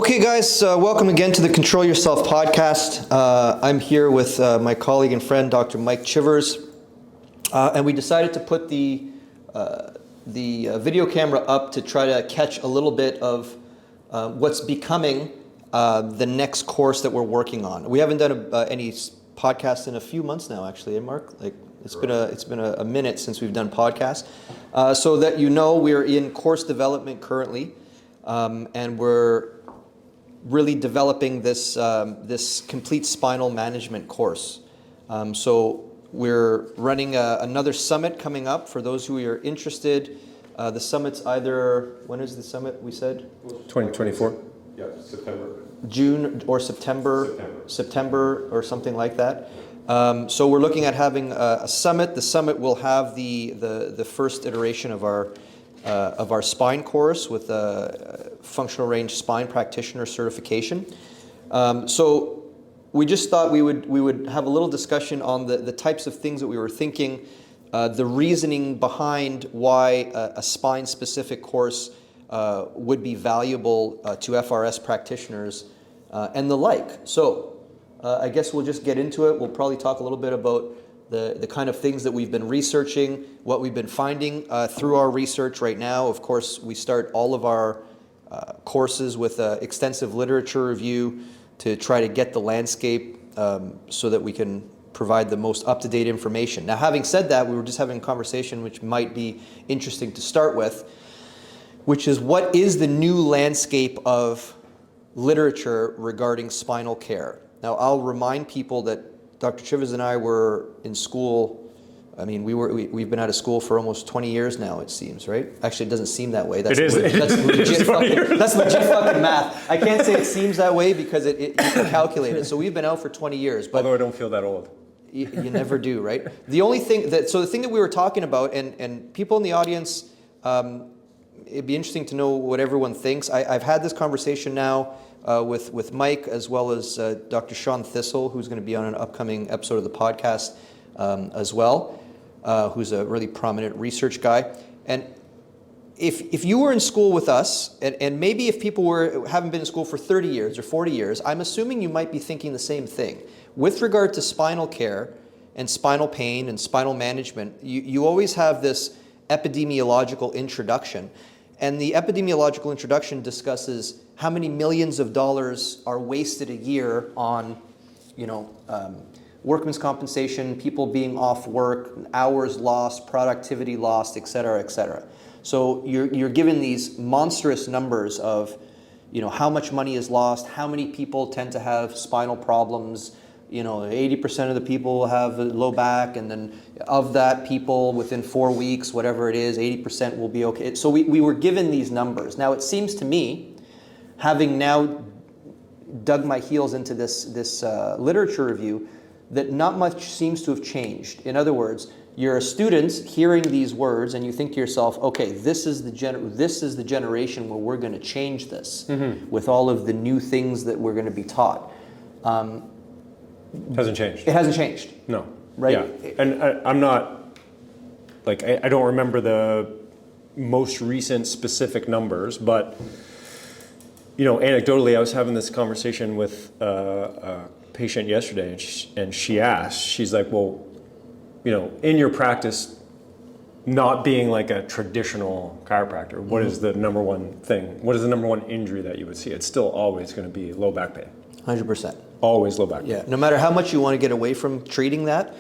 Okay, guys, welcome again to the Control Yourself podcast. I'm here with my colleague and friend, Dr. Mike Chivers, and we decided to put the video camera up to try to catch a little bit of what's becoming the next course that we're working on. We haven't done any podcasts in a few months now, actually, eh, Mark? It's been a minute since we've done podcasts. So that you know, we're in course development currently, and we're really developing this this complete spinal management course. So we're running another summit coming up for those who are interested. The summit's either, when is the summit we said? 2024? Yeah, September. June or September or something like that. So we're looking at having a summit. The summit will have the first iteration of our spine course with a functional range spine practitioner certification. So we just thought we would have a little discussion on the types of things that we were thinking, the reasoning behind why a spine specific course would be valuable to FRS practitioners and the like. So I guess we'll just get into it. We'll probably talk a little bit about the kind of things that we've been researching, what we've been finding through our research right now. Of course, we start all of our courses with extensive literature review to try to get the landscape so that we can provide the most up-to-date information. Now, having said that, we were just having a conversation which might be interesting to start with, which is what is the new landscape of literature regarding spinal care? Now, I'll remind people that Dr. Chivers and I were in school. I mean, we've been out of school for almost 20 years now, it seems, right? Actually, it doesn't seem that way. That's legit fucking math. I can't say it seems that way because you can calculate it. So we've been out for 20 years. But although I don't feel that old. You never do, right? The only thing the thing that we were talking about, and people in the audience, it'd be interesting to know what everyone thinks. I've had this conversation now with Mike as well as Dr. Sean Thistle, who's going to be on an upcoming episode of the podcast as well, who's a really prominent research guy. And if you were in school with us, and maybe if people haven't been in school for 30 years or 40 years, I'm assuming you might be thinking the same thing. With regard to spinal care and spinal pain and spinal management, you always have this epidemiological introduction. And the epidemiological introduction discusses how many millions of dollars are wasted a year on, workman's compensation, people being off work, hours lost, productivity lost, et cetera, et cetera. So you're given these monstrous numbers of, how much money is lost, how many people tend to have spinal problems. 80% of the people have low back, and then of that people within 4 weeks, whatever it is, 80% will be okay. So we were given these numbers. Now it seems to me, having now dug my heels into this literature review, that not much seems to have changed. In other words, you're a student hearing these words and you think to yourself, okay, this is the generation where we're going to change this with all of the new things that we're going to be taught. Hasn't changed. It hasn't changed. No. Right? Yeah. And I'm not, I don't remember the most recent specific numbers, but, anecdotally, I was having this conversation with a patient yesterday, and she asked, she's like, well, in your practice, not being like a traditional chiropractor, what is the number one thing? What is the number one injury that you would see? It's still always going to be low back pain. 100%. Always low back pain. Yeah. No matter how much you want to get away from treating that,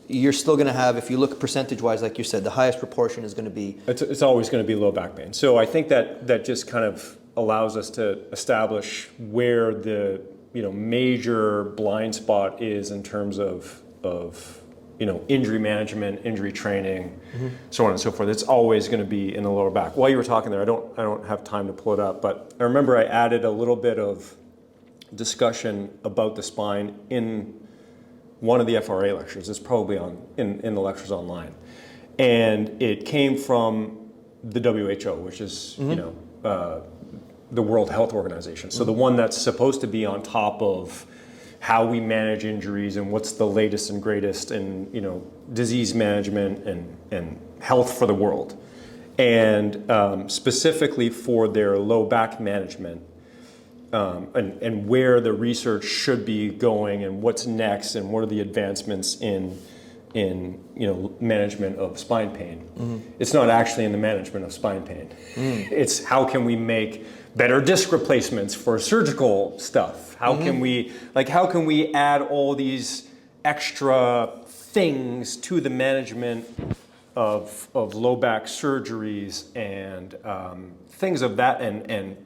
you're still going to have, if you look percentage-wise, like you said, the highest proportion is going to be... It's always going to be low back pain. So I think that just kind of allows us to establish where the major blind spot is in terms of injury management, injury training, so on and so forth. It's always going to be in the lower back. While you were talking there, I don't have time to pull it up, but I remember I added a little bit of discussion about the spine in one of the FRA lectures. It's probably in the lectures online, and it came from the WHO, which is the World Health Organization. So the one that's supposed to be on top of how we manage injuries and what's the latest and greatest in disease management and health for the world. And specifically for their low back management, and where the research should be going and what's next and what are the advancements in management of spine pain. It's not actually in the management of spine pain. It's how can we make better disc replacements for surgical stuff? How can we add all these extra things to the management of low back surgeries and things of that, and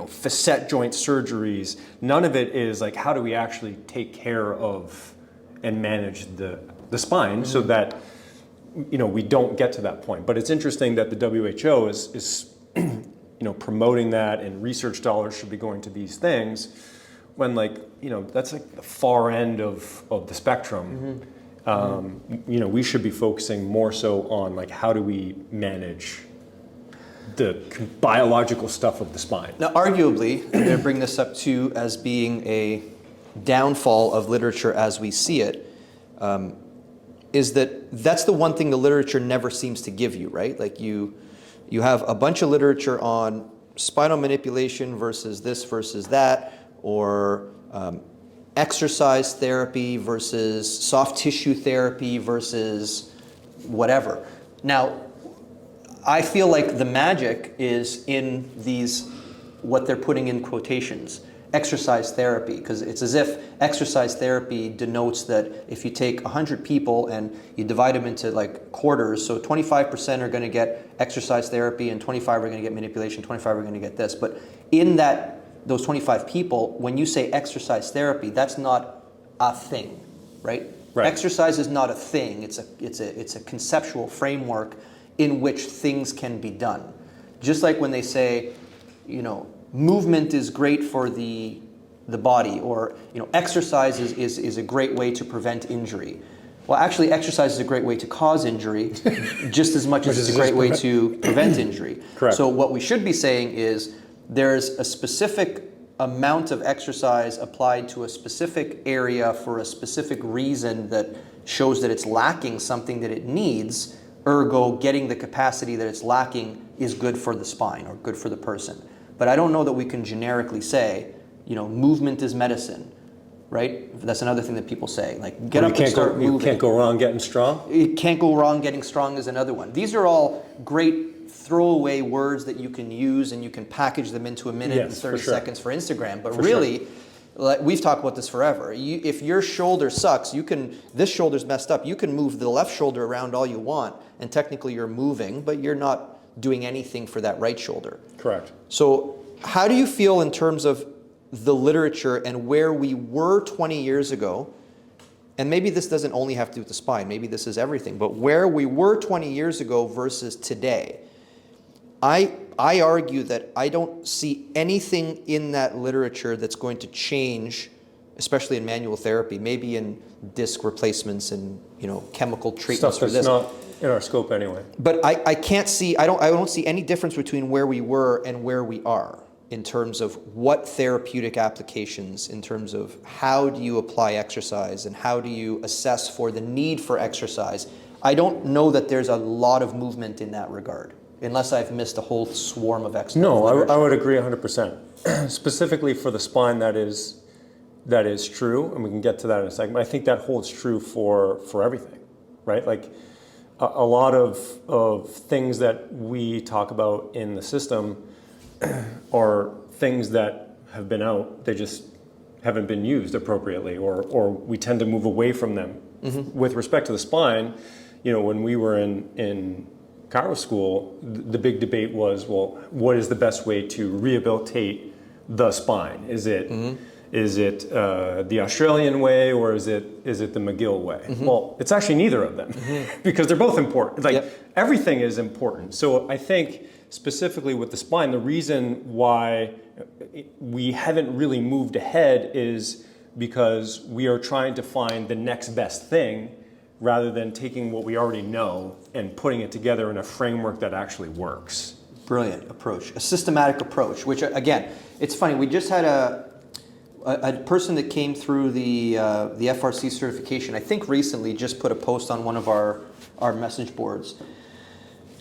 facet joint surgeries. None of it is like, how do we actually take care of and manage the spine so that we don't get to that point. But it's interesting that the WHO is promoting that, and research dollars should be going to these things, when that's like the far end of the spectrum. We should be focusing more so on how do we manage the biological stuff of the spine. Now, arguably, I'm going to bring this up too as being a downfall of literature as we see it, is that's the one thing the literature never seems to give you, right? Like you have a bunch of literature on spinal manipulation versus this versus that, or exercise therapy versus soft tissue therapy versus whatever. Now, I feel like the magic is in these, what they're putting in quotations, exercise therapy, because it's as if exercise therapy denotes that if you take 100 people and you divide them into quarters, so 25% are going to get exercise therapy and 25 are going to get manipulation, 25 are going to get this. But in those 25 people, when you say exercise therapy, that's not a thing, right? Exercise is not a thing. It's a conceptual framework in which things can be done. Just like when they say, movement is great for the body, or exercise is a great way to prevent injury. Well, actually, exercise is a great way to cause injury, just as much as it's a great way to prevent injury. Correct. So what we should be saying is there's a specific amount of exercise applied to a specific area for a specific reason that shows that it's lacking something that it needs, ergo getting the capacity that it's lacking is good for the spine or good for the person. But I don't know that we can generically say, movement is medicine, right? That's another thing that people say. Get up and start moving. You can't go wrong getting strong? You can't go wrong getting strong is another one. These are all great throwaway words that you can use, and you can package them into a minute and 30 seconds for Instagram. But really, we've talked about this forever. If your shoulder sucks, this shoulder's messed up, you can move the left shoulder around all you want, and technically you're moving, but you're not doing anything for that right shoulder. Correct. So how do you feel in terms of the literature and where we were 20 years ago? And maybe this doesn't only have to do with the spine, maybe this is everything, but where we were 20 years ago versus today. I argue that I don't see anything in that literature that's going to change, especially in manual therapy, maybe in disc replacements and chemical treatments for this. Stuff that's not in our scope anyway. But I can't see, I don't see any difference between where we were and where we are in terms of what therapeutic applications, in terms of how do you apply exercise and how do you assess for the need for exercise. I don't know that there's a lot of movement in that regard, unless I've missed a whole swarm of exercise. No, I would agree 100%. Specifically for the spine, that is true, and we can get to that in a second. But I think that holds true for everything, right? A lot of things that we talk about in the system are things that have been out, they just haven't been used appropriately, or we tend to move away from them. With respect to the spine, when we were in chiro school, the big debate was, well, what is the best way to rehabilitate the spine? Is it the Australian way, or is it the McGill way? Well, it's actually neither of them, because they're both important. Everything is important. So I think specifically with the spine, the reason why we haven't really moved ahead is because we are trying to find the next best thing, rather than taking what we already know and putting it together in a framework that actually works. Brilliant approach, a systematic approach, which again, it's funny, we just had a person that came through the FRC certification, I think recently, just put a post on one of our message boards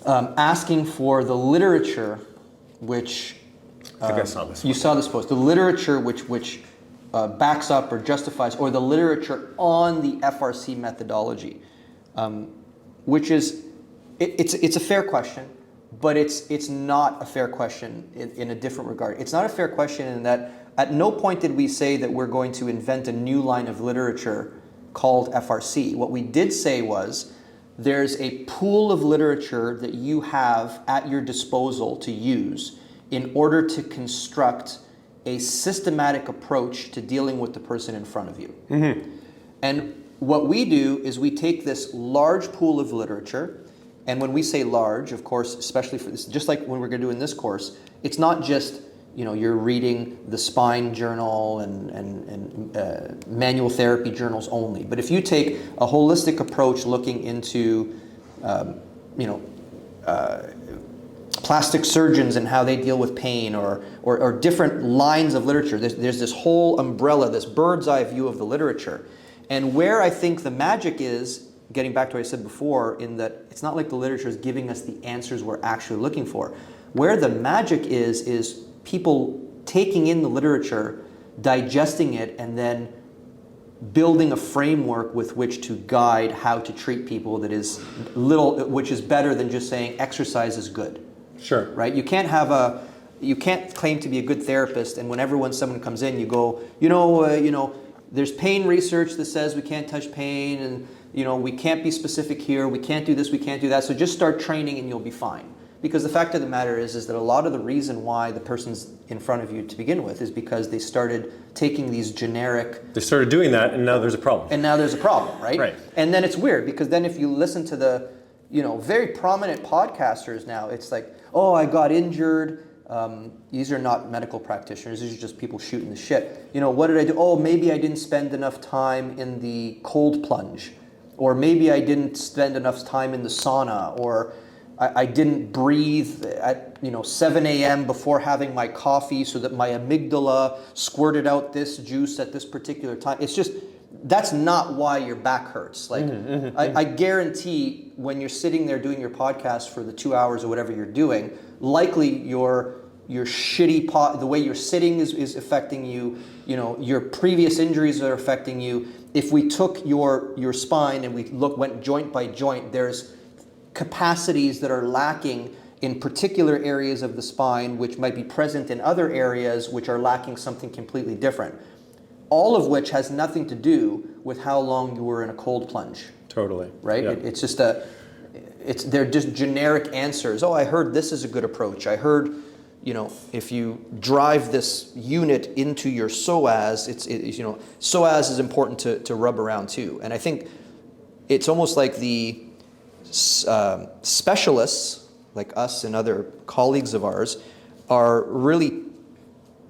asking for the literature which I think I saw this one. You saw this post. The literature which backs up or justifies, or the literature on the FRC methodology, which is, it's a fair question, but it's not a fair question in a different regard. It's not a fair question in that at no point did we say that we're going to invent a new line of literature called FRC. What we did say was there's a pool of literature that you have at your disposal to use in order to construct a systematic approach to dealing with the person in front of you. Mm-hmm. And what we do is we take this large pool of literature, and when we say large, of course, especially for this, just like when we're going to do in this course, it's not just, you know, you're reading the spine journal and manual therapy journals only. But if you take a holistic approach looking into, plastic surgeons and how they deal with pain, or different lines of literature, there's this whole umbrella, this bird's eye view of the literature. And where I think the magic is, getting back to what I said before, in that it's not like the literature is giving us the answers we're actually looking for. Where the magic is people taking in the literature, digesting it, and then building a framework with which to guide how to treat people that is which is better than just saying exercise is good. Sure. Right? You can't claim to be a good therapist, and whenever someone comes in, you go, there's pain research that says we can't touch pain, and we can't be specific here, we can't do this, we can't do that, so just start training and you'll be fine. Because the fact of the matter is that a lot of the reason why the person's in front of you to begin with is because they started taking these generic... They started doing that, and now there's a problem. And now there's a problem, right? Right. And then it's weird, because then if you listen to the, very prominent podcasters now, it's like, oh, I got injured. These are not medical practitioners. These are just people shooting the shit. What did I do? Oh, maybe I didn't spend enough time in the cold plunge. Or maybe I didn't spend enough time in the sauna. Or I didn't breathe at 7 a.m. before having my coffee so that my amygdala squirted out this juice at this particular time. It's just, that's not why your back hurts. Like, I guarantee when you're sitting there doing your podcast for the 2 hours or whatever you're doing, likely your shitty the way you're sitting is affecting you. Your previous injuries are affecting you. If we took your spine and we went joint by joint, there's capacities that are lacking in particular areas of the spine, which might be present in other areas which are lacking something completely different. All of which has nothing to do with how long you were in a cold plunge. Totally. Right? Yeah. It's just they're just generic answers. Oh, I heard this is a good approach. I heard, if you drive this unit into your psoas, psoas is important to rub around too. And I think it's almost like the specialists, like us and other colleagues of ours, are really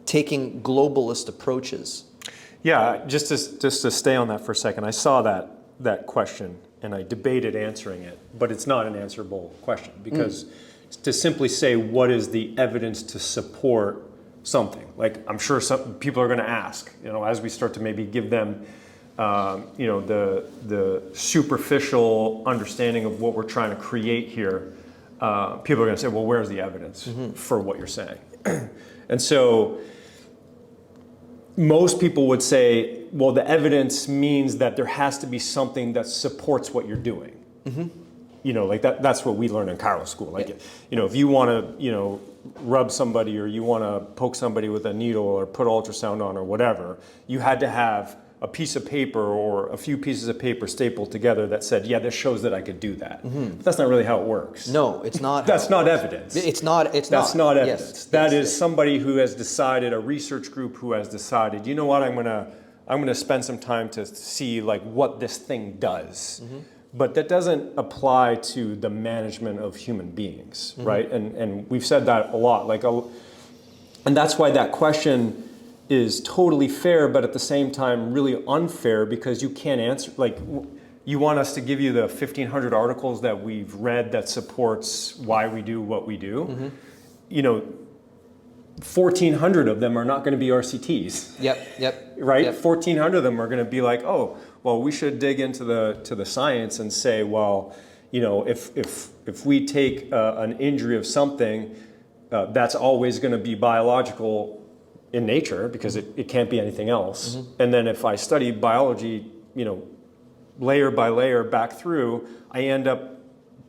taking globalist approaches. Yeah, just to stay on that for a second, I saw that question and I debated answering it, but it's not an answerable question because to simply say what is the evidence to support something, like I'm sure some people are going to ask, as we start to maybe give them, the superficial understanding of what we're trying to create here, people are going to say, well, where's the evidence for what you're saying? And so most people would say, well, the evidence means that there has to be something that supports what you're doing. Like that's what we learn in chiro school. Like, if you want to, rub somebody or you want to poke somebody with a needle or put ultrasound on or whatever, you had to have a piece of paper or a few pieces of paper stapled together that said, yeah, this shows that I could do that. But that's not really how it works. No, it's not. That's not evidence. That's not evidence. That is somebody who has decided, a research group who has decided, you know what, I'm gonna spend some time to see like what this thing does. But that doesn't apply to the management of human beings, right? And we've said that a lot. And that's why that question is totally fair, but at the same time really unfair because you can't answer. Like, you want us to give you the 1,500 articles that we've read that supports why we do what we do. 1,400 of them are not going to be RCTs. Yep. Right? Yep. 1,400 of them are going to be like, oh, well, we should dig into the science and say, well, if we take an injury of something, that's always going to be biological in nature because it can't be anything else. And then if I study biology, layer by layer back through, I end up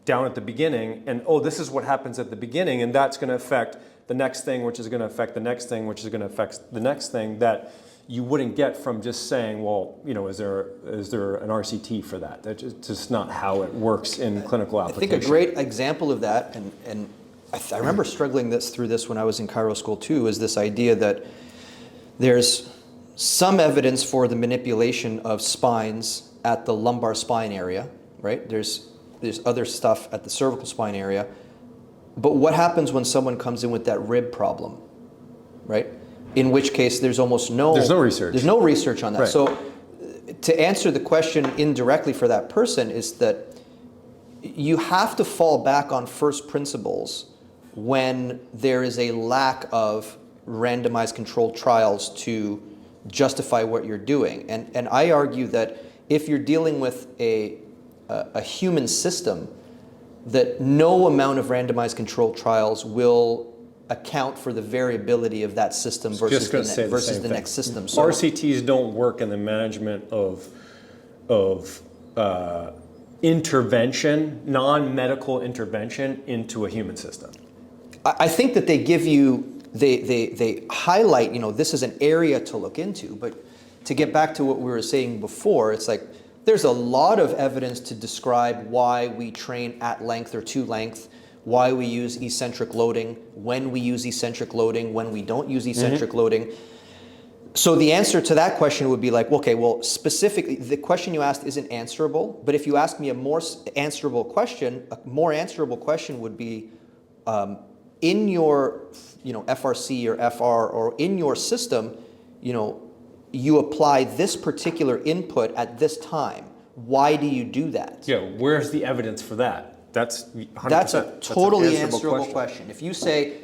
down at the beginning, and this is what happens at the beginning, and that's going to affect the next thing, which is going to affect the next thing, which is going to affect the next thing, that you wouldn't get from just saying, well, is there an RCT for that? That's just not how it works in clinical application. I think a great example of that, and I remember struggling through this when I was in chiro school too, is this idea that there's some evidence for the manipulation of spines at the lumbar spine area, right? There's other stuff at the cervical spine area. But what happens when someone comes in with that rib problem, right? In which case there's almost There's no research. There's no research on that. Right. So to answer the question indirectly for that person is that you have to fall back on first principles when there is a lack of randomized controlled trials to justify what you're doing. And I argue that if you're dealing with a human system, that no amount of randomized controlled trials will account for the variability of that system versus the next system. So RCTs don't work in the management of intervention, non-medical intervention into a human system. I think that they give you, they highlight, this is an area to look into. But to get back to what we were saying before, it's like there's a lot of evidence to describe why we train at length or to length, why we use eccentric loading, when we use eccentric loading, when we don't use eccentric loading. So the answer to that question would be like, okay, well, specifically, the question you asked isn't answerable, but if you ask me a more answerable question would be, in your, FRC or FR or in your system, you apply this particular input at this time. Why do you do that? Yeah, where's the evidence for that? That's 100%. That's a totally answerable question. If you say,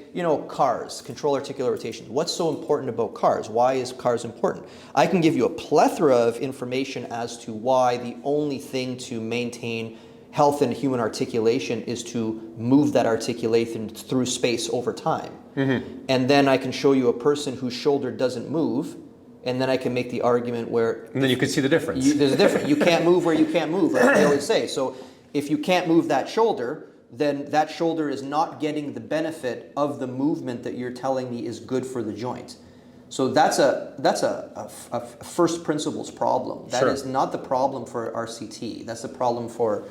CARS, control articular rotations, what's so important about CARS? Why is CARS important? I can give you a plethora of information as to why the only thing to maintain health in human articulation is to move that articulation through space over time. And then I can show you a person whose shoulder doesn't move, and then I can make the argument where... And then you can see the difference. There's a difference. You can't move where you can't move, like they always say. So if you can't move that shoulder, then that shoulder is not getting the benefit of the movement that you're telling me is good for the joint. So that's a first principles problem. That is not the problem for RCT. That's the problem for,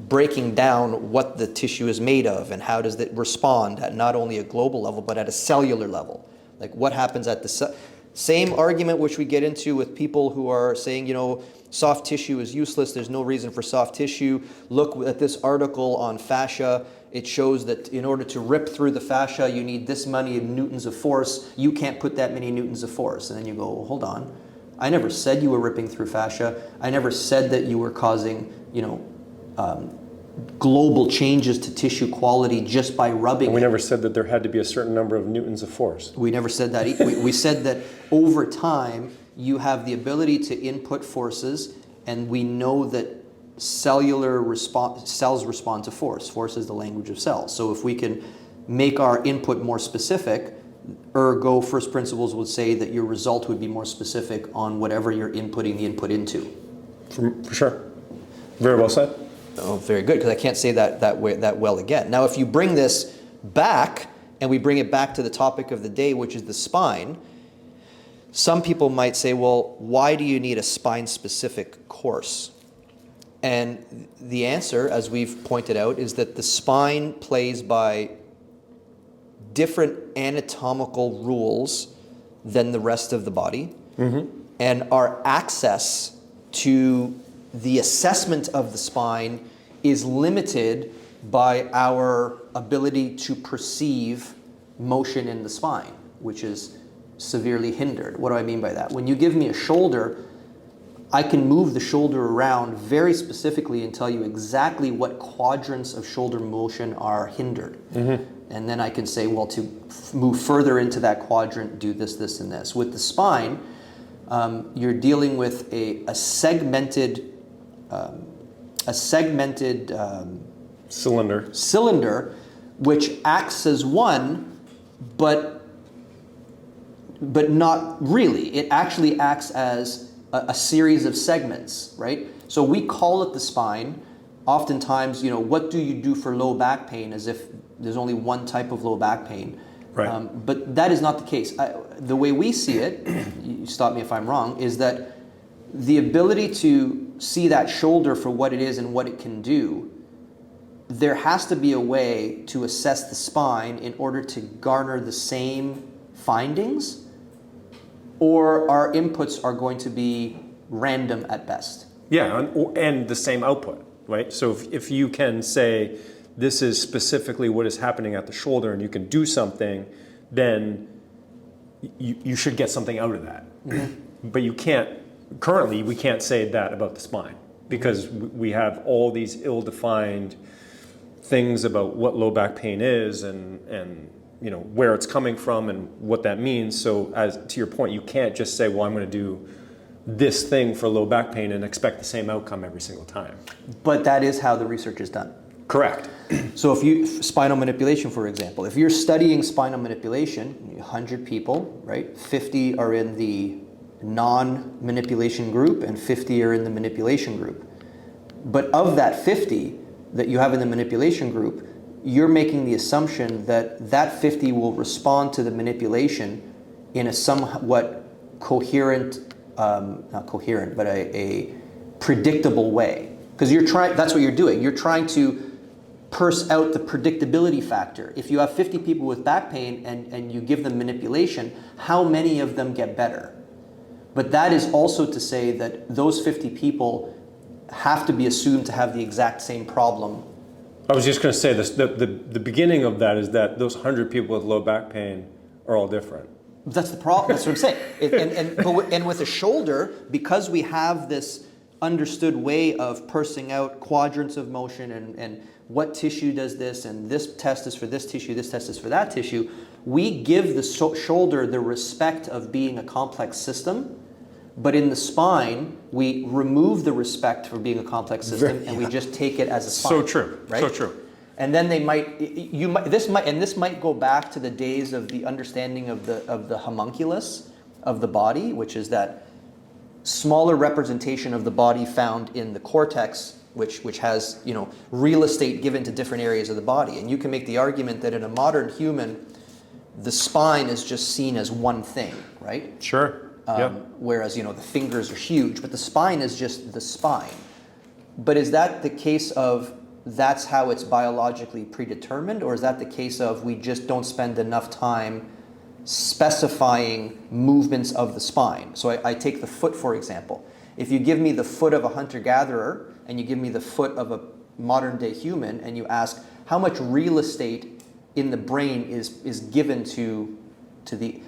breaking down what the tissue is made of and how does it respond at not only a global level, but at a cellular level. Like what happens at the same argument which we get into with people who are saying, soft tissue is useless, there's no reason for soft tissue. Look at this article on fascia. It shows that in order to rip through the fascia, you need this many newtons of force. You can't put that many newtons of force. And then you go, well, hold on. I never said you were ripping through fascia. I never said that you were causing, global changes to tissue quality just by rubbing and we never said that there had to be a certain number of newtons of force. We never said that. We said that over time, you have the ability to input forces, and we know that cells respond to force. Force is the language of cells. So if we can make our input more specific, ergo first principles would say that your result would be more specific on whatever you're inputting the input into. For sure. Very well said. Oh, very good, because I can't say that well again. Now, if you bring this back, and we bring it back to the topic of the day, which is the spine, some people might say, well, why do you need a spine-specific course? And the answer, as we've pointed out, is that the spine plays by different anatomical rules than the rest of the body, and our access to the assessment of the spine is limited by our ability to perceive motion in the spine, which is severely hindered. What do I mean by that? When you give me a shoulder, I can move the shoulder around very specifically and tell you exactly what quadrants of shoulder motion are hindered. And then I can say, well, to move further into that quadrant, do this, this, and this. With the spine, you're dealing with a segmented cylinder which acts as one, but not really. It actually acts as a series of segments, right? So we call it the spine. Oftentimes, what do you do for low back pain, as if there's only one type of low back pain. Right. But that is not the case. The way we see it, you stop me if I'm wrong, is that the ability to see that shoulder for what it is and what it can do, there has to be a way to assess the spine in order to garner the same findings, or our inputs are going to be random at best. Yeah, and the same output, right? So if you can say, this is specifically what is happening at the shoulder and you can do something, then you should get something out of that. Mm-hmm. But currently we can't say that about the spine, because we have all these ill-defined things about what low back pain is and where it's coming from and what that means. So as to your point, you can't just say, well, I'm going to do this thing for low back pain and expect the same outcome every single time. But that is how the research is done. Correct. So spinal manipulation, for example, if you're studying spinal manipulation, 100 people, right? 50 are in the non-manipulation group and 50 are in the manipulation group. But of that 50 that you have in the manipulation group, you're making the assumption that 50 will respond to the manipulation in a somewhat coherent, not coherent, but a predictable way. Because that's what you're doing. You're trying to parse out the predictability factor. If you have 50 people with back pain and you give them manipulation, how many of them get better? But that is also to say that those 50 people have to be assumed to have the exact same problem. I was just going to say this, the beginning of that is that those 100 people with low back pain are all different. That's the problem. That's what I'm saying. And with a shoulder, because we have this understood way of parsing out quadrants of motion and what tissue does this, and this test is for this tissue, this test is for that tissue, we give the shoulder the respect of being a complex system. But in the spine, we remove the respect for being a complex system, and we just take it as a spine. So true. Right? So true. And then this might go back to the days of the understanding of the homunculus of the body, which is that smaller representation of the body found in the cortex, which has real estate given to different areas of the body. And you can make the argument that in a modern human, the spine is just seen as one thing, right? Sure. Yep. Whereas the fingers are huge, but the spine is just the spine. But is that the case of that's how it's biologically predetermined, or is that the case of we just don't spend enough time specifying movements of the spine? So I take the foot, for example. If you give me the foot of a hunter-gatherer and you give me the foot of a modern-day human and you ask how much real estate in the brain is given to the...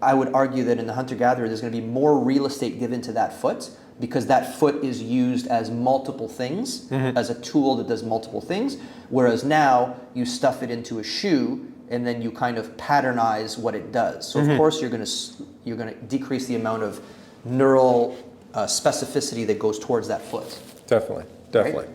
I would argue that in the hunter-gatherer there's going to be more real estate given to that foot, because that foot is used as multiple things, as a tool that does multiple things, whereas now you stuff it into a shoe and then you kind of patternize what it does. So of course you're going to decrease the amount of neural specificity that goes towards that foot. Definitely. Right?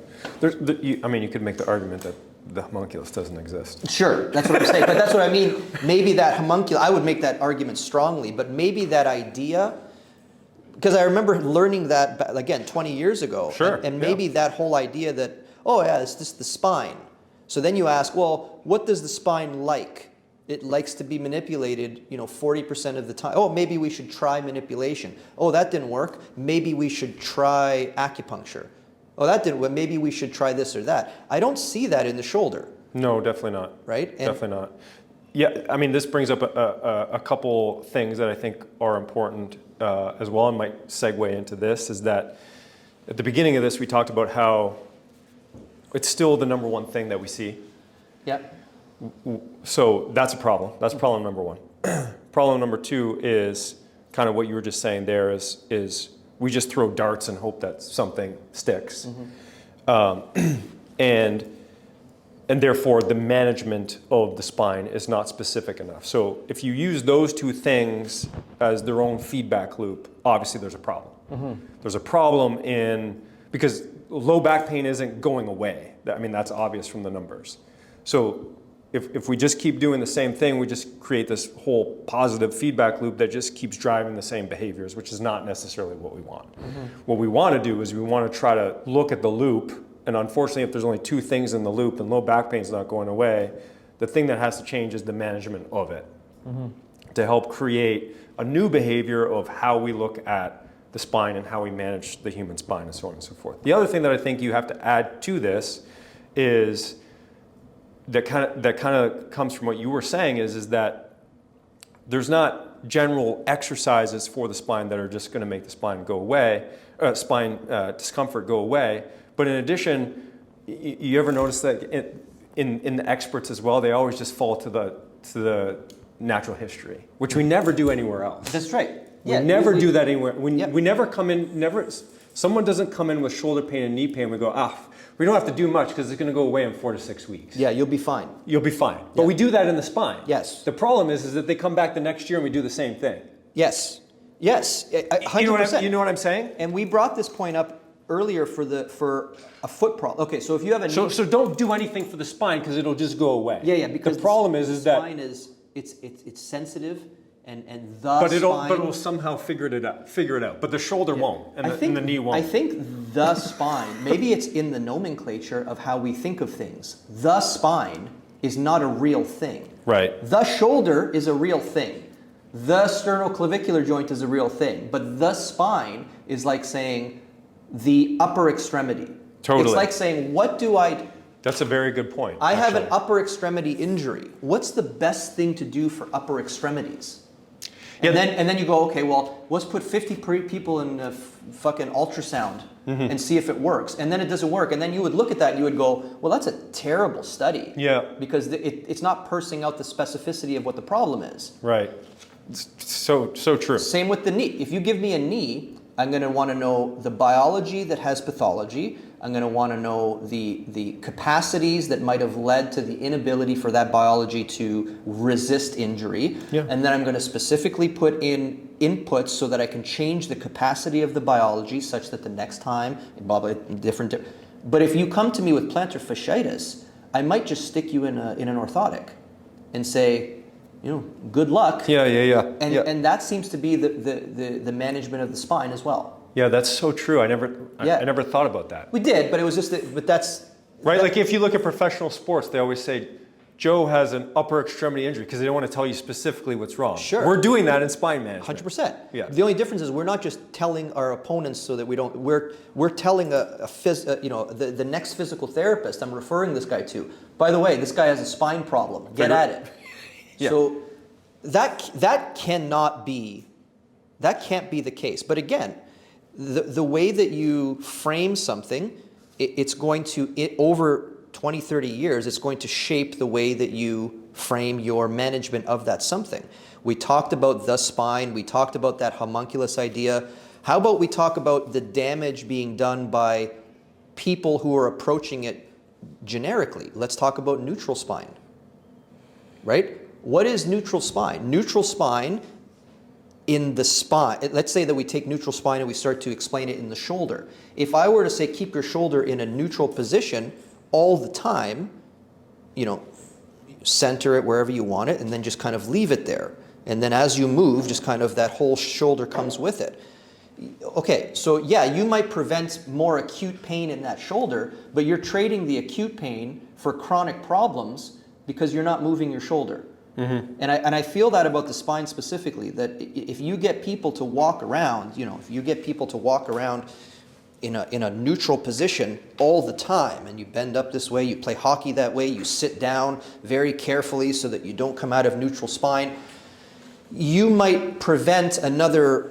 You could make the argument that the homunculus doesn't exist. Sure, that's what I'm saying. But that's what I mean. Maybe that homunculus, I would make that argument strongly, but maybe that idea, because I remember learning that, again, 20 years ago. Sure. And maybe that whole idea that, it's just the spine. So then you ask, well, what does the spine like? It likes to be manipulated, 40% of the time. Oh, maybe we should try manipulation. Oh, that didn't work. Maybe we should try acupuncture. Oh, that didn't work. Maybe we should try this or that. I don't see that in the shoulder. No, definitely not. Right? Definitely not. Yeah, this brings up a couple things that I think are important as well, and might segue into this, is that at the beginning of this we talked about how it's still the number one thing that we see. Yeah. So that's a problem. That's problem number one. Problem number two is kind of what you were just saying there is we just throw darts and hope that something sticks. And therefore the management of the spine is not specific enough. So if you use those two things as their own feedback loop, obviously there's a problem. There's a problem because low back pain isn't going away. That's obvious from the numbers. So if we just keep doing the same thing, we just create this whole positive feedback loop that just keeps driving the same behaviors, which is not necessarily what we want. What we want to do is we want to try to look at the loop, and unfortunately, if there's only two things in the loop and low back pain is not going away, the thing that has to change is the management of it to help create a new behavior of how we look at the spine and how we manage the human spine and so on and so forth. The other thing that I think you have to add to this is that kind of comes from what you were saying is that there's not general exercises for the spine that are just going to make the spine go away, spine discomfort go away. But in addition, you ever notice that in the experts as well, they always just fall to the natural history, which we never do anywhere else. That's right. We never do that anywhere. We never come in, someone doesn't come in with shoulder pain and knee pain, we go, we don't have to do much because it's going to go away in 4 to 6 weeks. Yeah, you'll be fine. You'll be fine. But we do that in the spine. Yes. The problem is that they come back the next year and we do the same thing. Yes. Yes. 100%. You know what I'm saying? And we brought this point up earlier for a foot problem. Okay, so if you have a knee... So don't do anything for the spine because it'll just go away. Yeah, because the problem is that... spine is, it's sensitive and the but spine... it'll somehow figure it out. But the shoulder won't, and the knee won't. I think the spine, maybe it's in the nomenclature of how we think of things. The spine is not a real thing. Right. The shoulder is a real thing. The sternoclavicular joint is a real thing. But the spine is like saying the upper extremity. Totally. It's like saying, what do I... That's a very good point. I have an upper extremity injury. What's the best thing to do for upper extremities? And then you go, okay, well, let's put 50 people in a fucking ultrasound and see if it works. And then it doesn't work. And then you would look at that and you would go, well, that's a terrible study. Yeah. Because it's not parsing out the specificity of what the problem is. Right. So true. Same with the knee. If you give me a knee, I'm going to want to know the biology that has pathology. I'm going to want to know the capacities that might have led to the inability for that biology to resist injury. Yeah. And then I'm going to specifically put in inputs so that I can change the capacity of the biology such that the next time, blah, blah, different. But if you come to me with plantar fasciitis, I might just stick you in an orthotic and say, good luck. Yeah. And that seems to be the management of the spine as well. Yeah, that's so true. I never thought about that. We did, but it was just but that's right. Like if you look at professional sports, they always say Joe has an upper extremity injury because they don't want to tell you specifically what's wrong. Sure. We're doing that in spine management. 100%. Yeah. The only difference is we're not just telling our opponents so that we don't. We're telling the next physical therapist I'm referring this guy to. By the way, this guy has a spine problem. Get at it. Yeah. So that can't be the case. But again, the way that you frame something, it's going to, over 20, 30 years, it's going to shape the way that you frame your management of that something. We talked about the spine. We talked about that homunculus idea. How about we talk about the damage being done by people who are approaching it generically? Let's talk about neutral spine, right? What is neutral spine? Neutral spine in the spine, let's say that we take neutral spine and we start to explain it in the shoulder. If I were to say keep your shoulder in a neutral position all the time, center it wherever you want it and then just kind of leave it there. And then as you move, just kind of that whole shoulder comes with it. Okay, so yeah, you might prevent more acute pain in that shoulder, but you're trading the acute pain for chronic problems because you're not moving your shoulder. Mm-hmm. And I feel that about the spine specifically, that if you get people to walk around, if you get people to walk around in a neutral position all the time, and you bend up this way, you play hockey that way, you sit down very carefully so that you don't come out of neutral spine, you might prevent another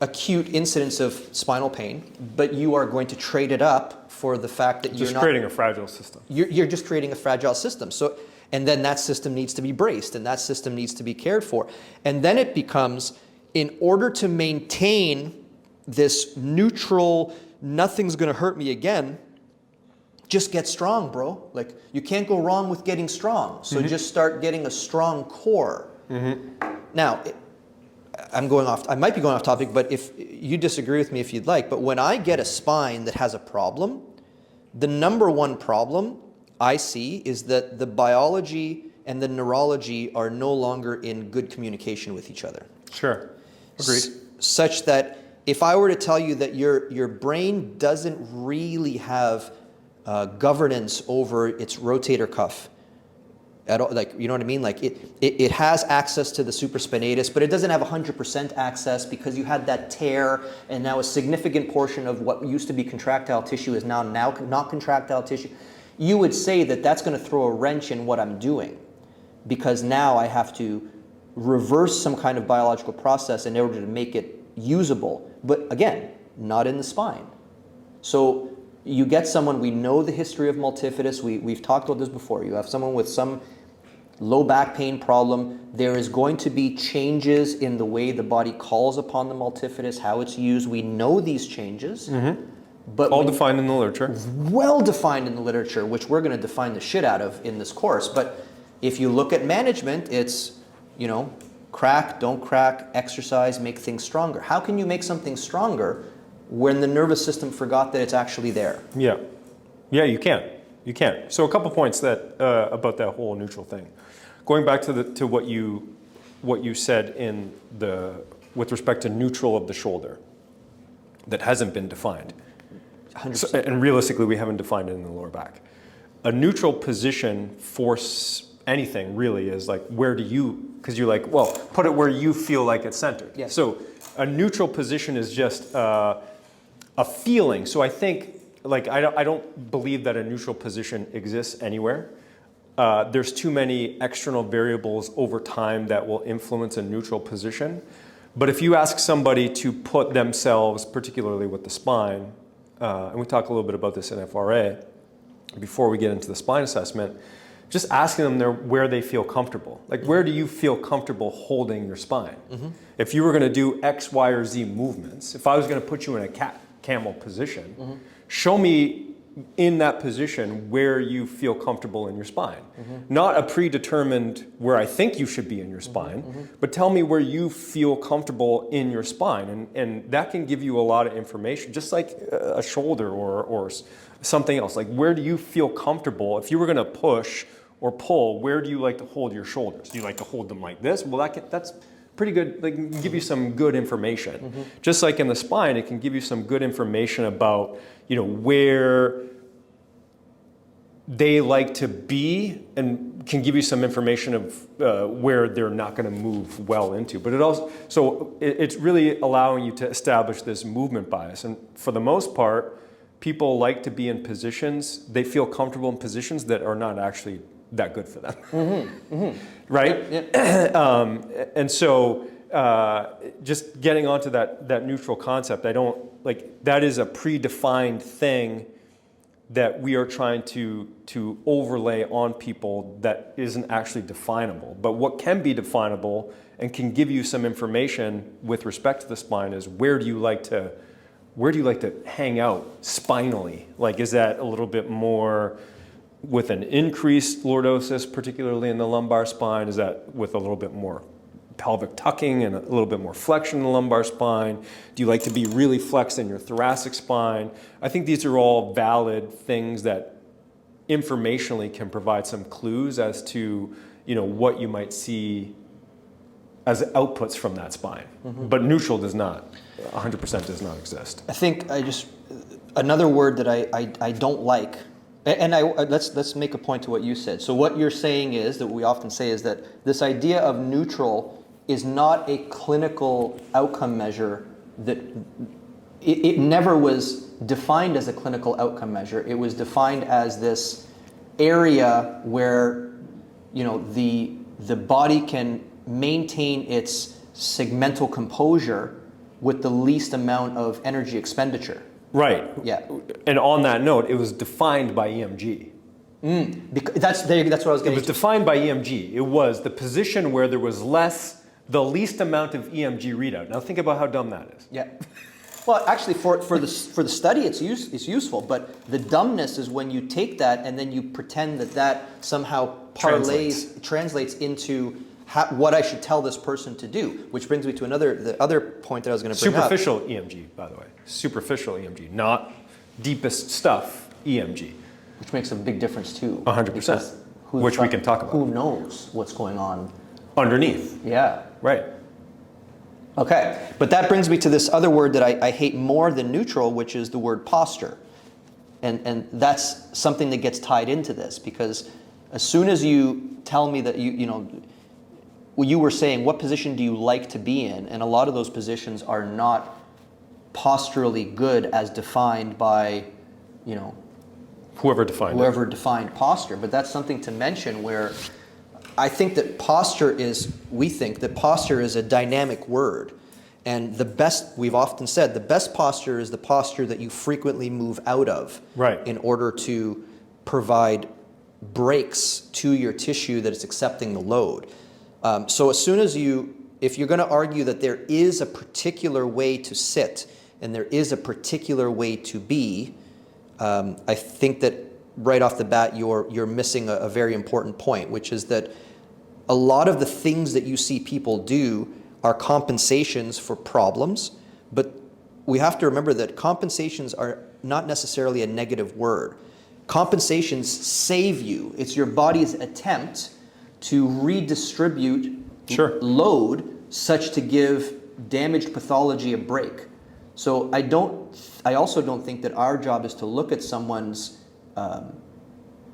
acute incidence of spinal pain, but you are going to trade it up for the fact that you're creating a fragile system. You're just creating a fragile system. So. And then that system needs to be braced, and that system needs to be cared for. And then it becomes, in order to maintain this neutral, nothing's going to hurt me again, just get strong, bro. Like, you can't go wrong with getting strong. So just start getting a strong core. Mm-hmm. Now, I might be going off topic, but if you disagree with me if you'd like, but when I get a spine that has a problem, the number one problem I see is that the biology and the neurology are no longer in good communication with each other. Sure. Agreed. Such that if I were to tell you that your brain doesn't really have governance over its rotator cuff at all, like, you know what I mean? Like it has access to the supraspinatus, but it doesn't have 100% access because you had that tear, and now a significant portion of what used to be contractile tissue is now not contractile tissue. You would say that that's going to throw a wrench in what I'm doing, because now I have to reverse some kind of biological process in order to make it usable. But again, not in the spine. So you get someone, we know the history of multifidus, we've talked about this before. You have someone with some low back pain problem, there is going to be changes in the way the body calls upon the multifidus, how it's used. We know these changes. But all defined in the literature. Well defined in the literature, which we're going to define the shit out of in this course. But if you look at management, it's, you know, crack, don't crack, exercise, make things stronger. How can you make something stronger when the nervous system forgot that it's actually there? Yeah. Yeah, you can. You can. So a couple points that about that whole neutral thing. Going back to what you said in with respect to neutral of the shoulder that hasn't been defined. 100%. So, and realistically, we haven't defined it in the lower back. A neutral position for anything really is like, where do you, because you're like, well, put it where you feel like it's centered. Yes. So a neutral position is just a feeling. So I think, like, I don't believe that a neutral position exists anywhere. There's too many external variables over time that will influence a neutral position. But if you ask somebody to put themselves, particularly with the spine, and we talk a little bit about this in FRA, before we get into the spine assessment, just asking them where they feel comfortable. Like, where do you feel comfortable holding your spine? If you were going to do X, Y, or Z movements, if I was going to put you in a camel position, show me in that position where you feel comfortable in your spine. Not a predetermined where I think you should be in your spine, but tell me where you feel comfortable in your spine. And that can give you a lot of information, just like a shoulder or something else. Like, where do you feel comfortable? If you were going to push or pull, where do you like to hold your shoulders? Do you like to hold them like this? Well, that's pretty good. Like, can give you some good information. Just like in the spine, it can give you some good information about, you know, where they like to be, and can give you some information of where they're not going to move well into. But it's really allowing you to establish this movement bias. And for the most part, people like to be in positions, they feel comfortable in positions that are not actually that good for them. Right? And so just getting onto that neutral concept, I don't, like, that is a predefined thing that we are trying to overlay on people that isn't actually definable. But what can be definable and can give you some information with respect to the spine is, where do you like to hang out spinally? Like, is that a little bit more with an increased lordosis, particularly in the lumbar spine? Is that with a little bit more pelvic tucking and a little bit more flexion in the lumbar spine? Do you like to be really flexed in your thoracic spine? I think these are all valid things that informationally can provide some clues as to, you know, what you might see as outputs from that spine. But neutral does not, 100% does not exist. I think another word that I don't like, and let's make a point to what you said. So what you're saying is, that we often say, is that this idea of neutral is not a clinical outcome measure, that it never was defined as a clinical outcome measure. It was defined as this area where, you know, the body can maintain its segmental composure with the least amount of energy expenditure. Right. Yeah. And on that note, it was defined by EMG. That's what I was getting to. It was defined by EMG. It was the position where there was the least amount of EMG readout. Now think about how dumb that is. Yeah. Well, actually, for the study, it's useful. But the dumbness is when you take that and then you pretend that somehow translates into what I should tell this person to do. Which brings me to the other point that I was going to bring up. Superficial EMG, by the way. Superficial EMG, not deepest stuff EMG. Which makes a big difference too. 100%. which we can talk about. Who knows what's going on Underneath. Yeah. Right. Okay, but that brings me to this other word that I hate more than neutral, which is the word posture. And that's something that gets tied into this, because as soon as you tell me that you were saying, what position do you like to be in? And a lot of those positions are not posturally good as defined by, Whoever defined posture. But that's something to mention, where we think that posture is a dynamic word. And we've often said, the best posture is the posture that you frequently move out of, right, in order to provide breaks to your tissue that is accepting the load. So as soon as if you're going to argue that there is a particular way to sit and there is a particular way to be, I think that right off the bat you're missing a very important point, which is that a lot of the things that you see people do are compensations for problems, but we have to remember that compensations are not necessarily a negative word. Compensations save you. It's your body's attempt to redistribute load such to give damaged pathology a break. So I also don't think that our job is to look at someone's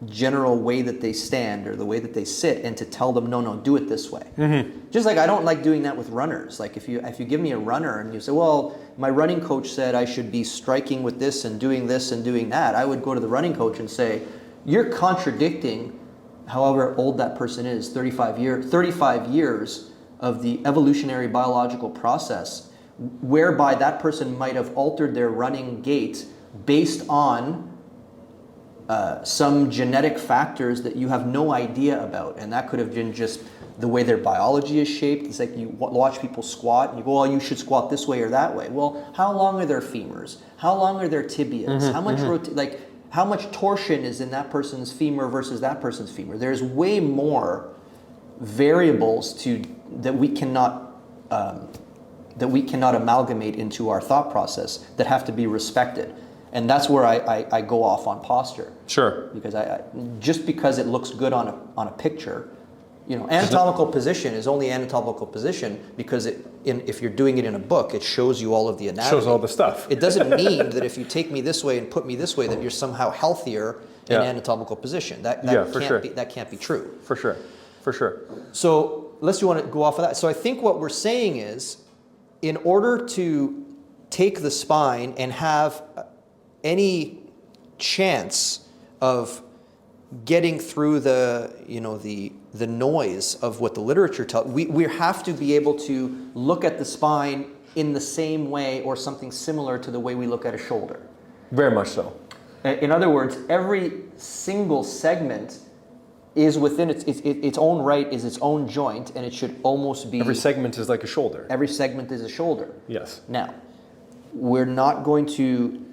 general way that they stand or the way that they sit and to tell them, no, do it this way. Mm-hmm. Just like I don't like doing that with runners. Like if you give me a runner and you say, well, my running coach said I should be striking with this and doing that, I would go to the running coach and say, you're contradicting however old that person is, 35 years of the evolutionary biological process whereby that person might have altered their running gait based on some genetic factors that you have no idea about. And that could have been just the way their biology is shaped. It's like you watch people squat and you go, well, you should squat this way or that way. Well, how long are their femurs? How long are their tibias? Mm-hmm, how much torsion is in that person's femur versus that person's femur? There's way more variables that we cannot amalgamate into our thought process that have to be respected. And that's where I go off on posture. Sure. Because just because it looks good on a picture, anatomical position is only anatomical position because if you're doing it in a book, it shows you all of the anatomy. Shows all the stuff. It doesn't mean that if you take me this way and put me this way that you're somehow healthier in anatomical position. That can't be true. For sure. So unless you want to go off of that. So I think what we're saying is, in order to take the spine and have any chance of getting through the noise of what the literature tells, we have to be able to look at the spine in the same way or something similar to the way we look at a shoulder. Very much so. In other words, every single segment is within its own right, is its own joint, and it should almost be... Every segment is like a shoulder. Every segment is a shoulder. Yes. Now, we're not going to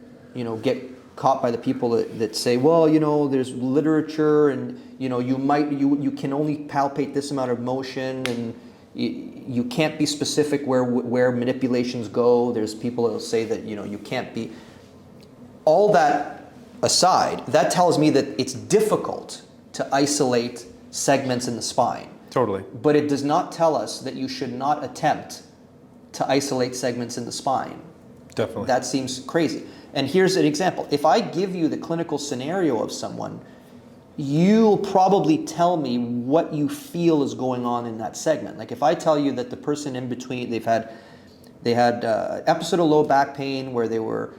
get caught by the people that say, well, there's literature and, you can only palpate this amount of motion and you can't be specific where manipulations go. There's people that will say that, you can't be. All that aside, that tells me that it's difficult to isolate segments in the spine. Totally. But it does not tell us that you should not attempt to isolate segments in the spine. Definitely. That seems crazy. And here's an example. If I give you the clinical scenario of someone, you'll probably tell me what you feel is going on in that segment. Like if I tell you that the person in between, they had episode of low back pain where they were,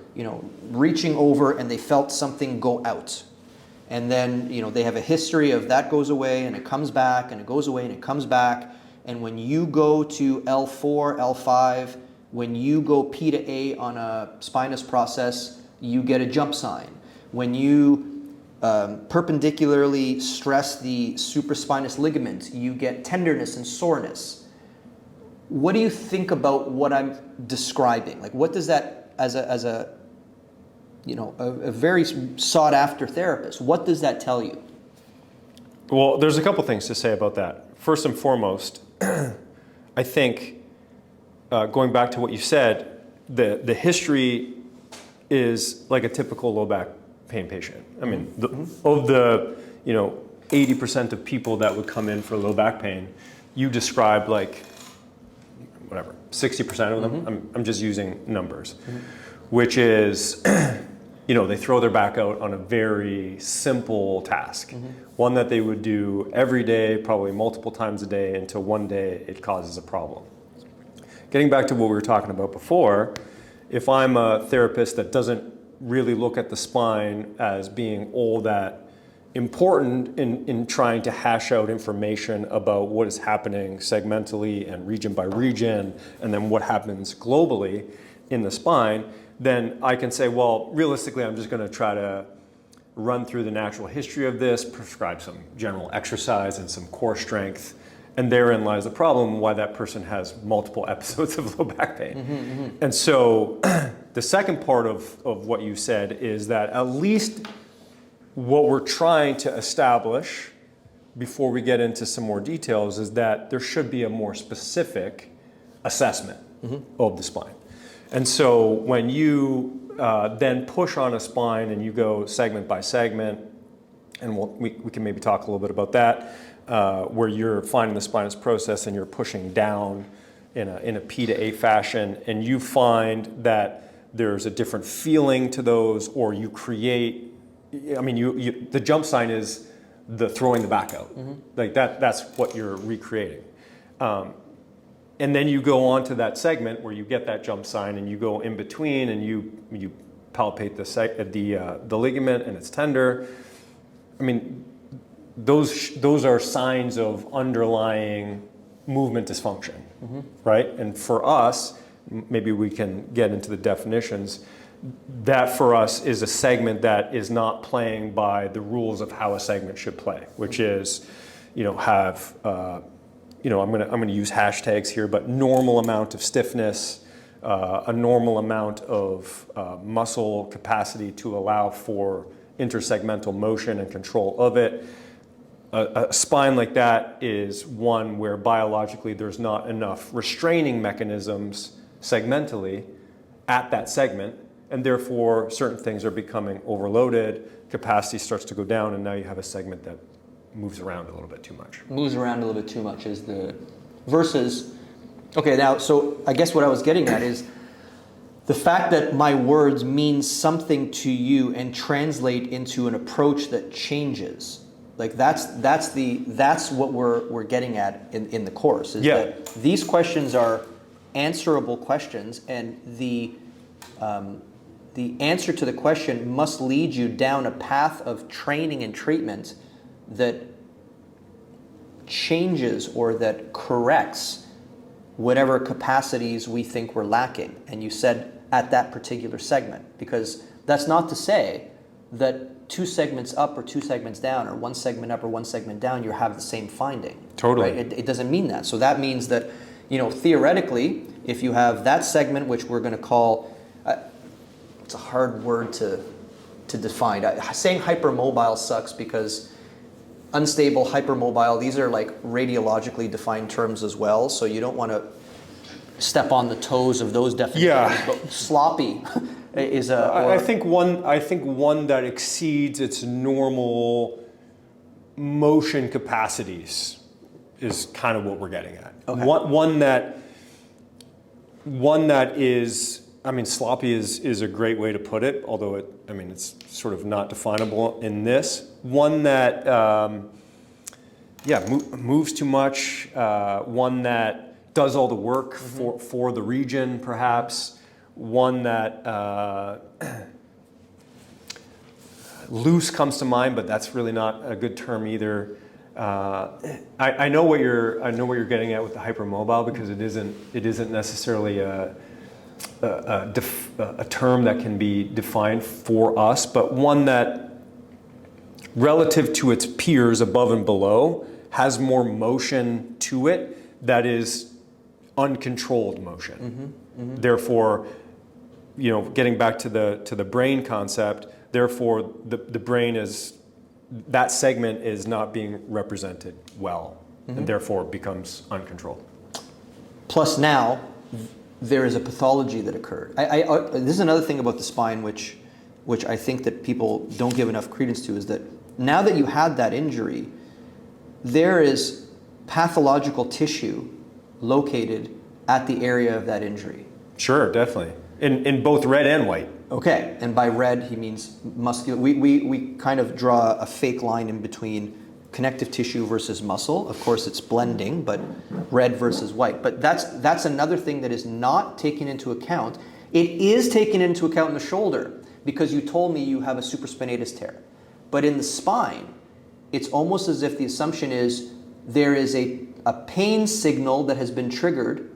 reaching over and they felt something go out. And then, they have a history of that goes away and it comes back and it goes away and it comes back. And when you go to L4, L5, when you go P to A on a spinous process, you get a jump sign. When you perpendicularly stress the supraspinous ligament, you get tenderness and soreness. What do you think about what I'm describing? Like, what does that, as a very sought after therapist, what does that tell you? Well, there's a couple things to say about that. First and foremost, I think, going back to what you said, the history is like a typical low back pain patient. I mean, 80% of people that would come in for low back pain, you described like, whatever, 60% of them, I'm just using numbers, which is, they throw their back out on a very simple task, one that they would do every day, probably multiple times a day, until one day it causes a problem. Getting back to what we were talking about before, if I'm a therapist that doesn't really look at the spine as being all that important in trying to hash out information about what is happening segmentally and region by region, and then what happens globally in the spine, then I can say, well, realistically, I'm just going to try to run through the natural history of this, prescribe some general exercise and some core strength, and therein lies the problem why that person has multiple episodes of low back pain. And so the second part of what you said is that at least what we're trying to establish before we get into some more details is that there should be a more specific assessment of the spine. And so when you then push on a spine and you go segment by segment, and we can maybe talk a little bit about that, where you're finding the spinous process and you're pushing down in a P to A fashion, and you find that there's a different feeling to those, or you create, the jump sign is the throwing the back out. Like that's what you're recreating. And then you go on to that segment where you get that jump sign and you go in between and you palpate the ligament and it's tender. I mean, those are signs of underlying movement dysfunction, right? And for us, maybe we can get into the definitions, that for us is a segment that is not playing by the rules of how a segment should play, which is, I'm going to use hashtags here, but normal amount of stiffness, a normal amount of muscle capacity to allow for intersegmental motion and control of it. A spine like that is one where biologically there's not enough restraining mechanisms segmentally at that segment, and therefore certain things are becoming overloaded, capacity starts to go down, and now you have a segment that moves around a little bit too much. Moves around a little bit too much is the versus. Okay, now, so I guess what I was getting at is the fact that my words mean something to you and translate into an approach that changes. Like that's what we're getting at in the course. Is that these questions are answerable questions, and the answer to the question must lead you down a path of training and treatment that changes or that corrects whatever capacities we think we're lacking. And you said at that particular segment, because that's not to say that 2 segments up or 2 segments down, or 1 segment up or 1 segment down, you have the same finding. Totally. Right? It doesn't mean that. So that means that, theoretically, if you have that segment, which we're going to call, it's a hard word to define. Saying hypermobile sucks because unstable, hypermobile, these are like radiologically defined terms as well, so you don't want to step on the toes of those definitions. Yeah. But sloppy is a... I think one that exceeds its normal motion capacities is kind of what we're getting at. Okay. One that is, sloppy is a great way to put it, although it's sort of not definable in this. One that, moves too much. One that does all the work for the region, perhaps. One that loose comes to mind, but that's really not a good term either. I know what you're getting at with the hypermobile, because it isn't necessarily a term that can be defined for us, but one that relative to its peers above and below has more motion to it that is uncontrolled motion. Therefore, getting back to the brain concept, therefore the brain that segment is not being represented well, and therefore becomes uncontrolled. Plus now, there is a pathology that occurred. This is another thing about the spine which I think that people don't give enough credence to, is that Now that you had that injury, there is pathological tissue located at the area of that injury. Sure, definitely. In both red and white. Okay, and by red he means muscular. We kind of draw a fake line in between connective tissue versus muscle. Of course it's blending, but red versus white. But that's another thing that is not taken into account. It is taken into account in the shoulder because you told me you have a supraspinatus tear. But in the spine, it's almost as if the assumption is there is a pain signal that has been triggered,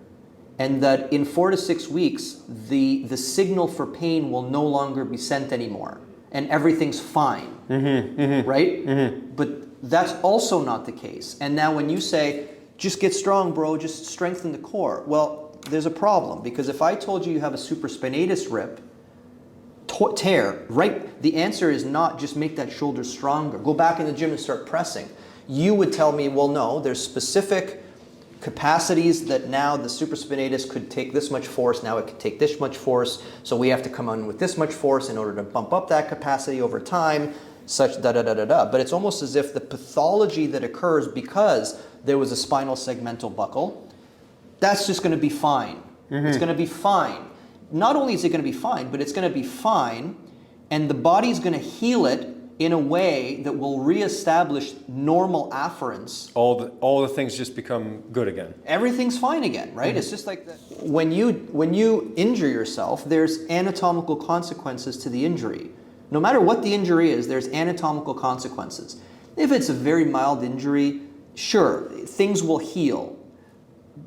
and that in 4 to 6 weeks, the signal for pain will no longer be sent anymore, and everything's fine, right? Mm-hmm. But that's also not the case. And now when you say, just get strong, bro, just strengthen the core, well, there's a problem, because if I told you you have a supraspinatus rip, tear, right? The answer is not just make that shoulder stronger. Go back in the gym and start pressing. You would tell me, well, no, there's specific capacities that now the supraspinatus could take this much force, now it could take this much force, so we have to come on with this much force in order to bump up that capacity over time, such da-da-da-da-da. But it's almost as if the pathology that occurs because there was a spinal segmental buckle, that's just going to be fine. It's going to be fine. Not only is it going to be fine, but it's going to be fine, and the body's going to heal it in a way that will reestablish normal afference. All the things just become good again. Everything's fine again, right? It's just like that. When you injure yourself, there's anatomical consequences to the injury. No matter what the injury is, there's anatomical consequences. If it's a very mild injury, sure, things will heal.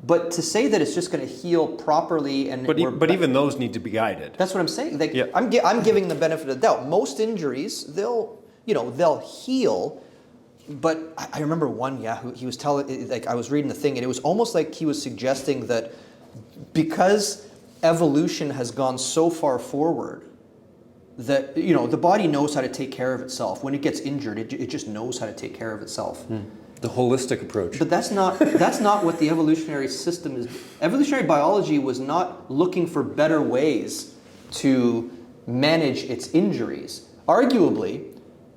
But to say that it's just going to heal properly and but even those need to be guided. That's what I'm saying. Like, yeah. I'm giving the benefit of the doubt. Most injuries, they'll heal. But I remember one, he was telling, like, I was reading the thing, and it was almost like he was suggesting that because evolution has gone so far forward, that the body knows how to take care of itself. When it gets injured, it just knows how to take care of itself. The holistic approach. But that's not what the evolutionary system is. Evolutionary biology was not looking for better ways to manage its injuries. Arguably,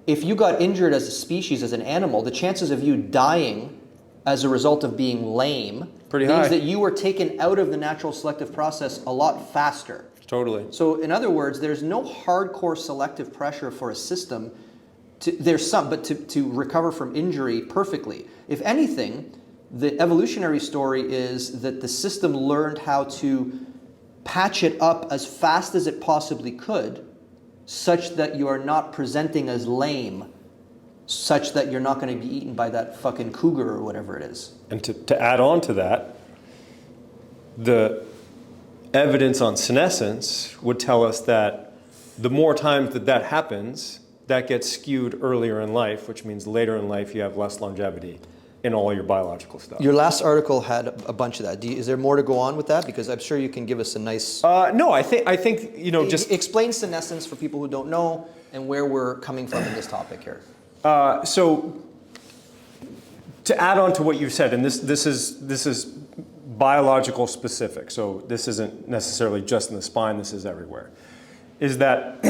if you got injured as a species, as an animal, the chances of you dying as a result of being lame means that you were taken out of the natural selective process a lot faster. Totally. So in other words, there's no hardcore selective pressure for a system there's some, but to recover from injury perfectly. If anything, the evolutionary story is that the system learned how to patch it up as fast as it possibly could, such that you are not presenting as lame, such that you're not going to be eaten by that fucking cougar or whatever it is. And to add on to that, the evidence on senescence would tell us that the more times that happens, that gets skewed earlier in life, which means later in life you have less longevity in all your biological stuff. Your last article had a bunch of that. Is there more to go on with that? Because I'm sure you can give us a nice... No, I think just... Explain senescence for people who don't know and where we're coming from in this topic here. So, to add on to what you said, and this is biological specific, so this isn't necessarily just in the spine, this is everywhere, is that...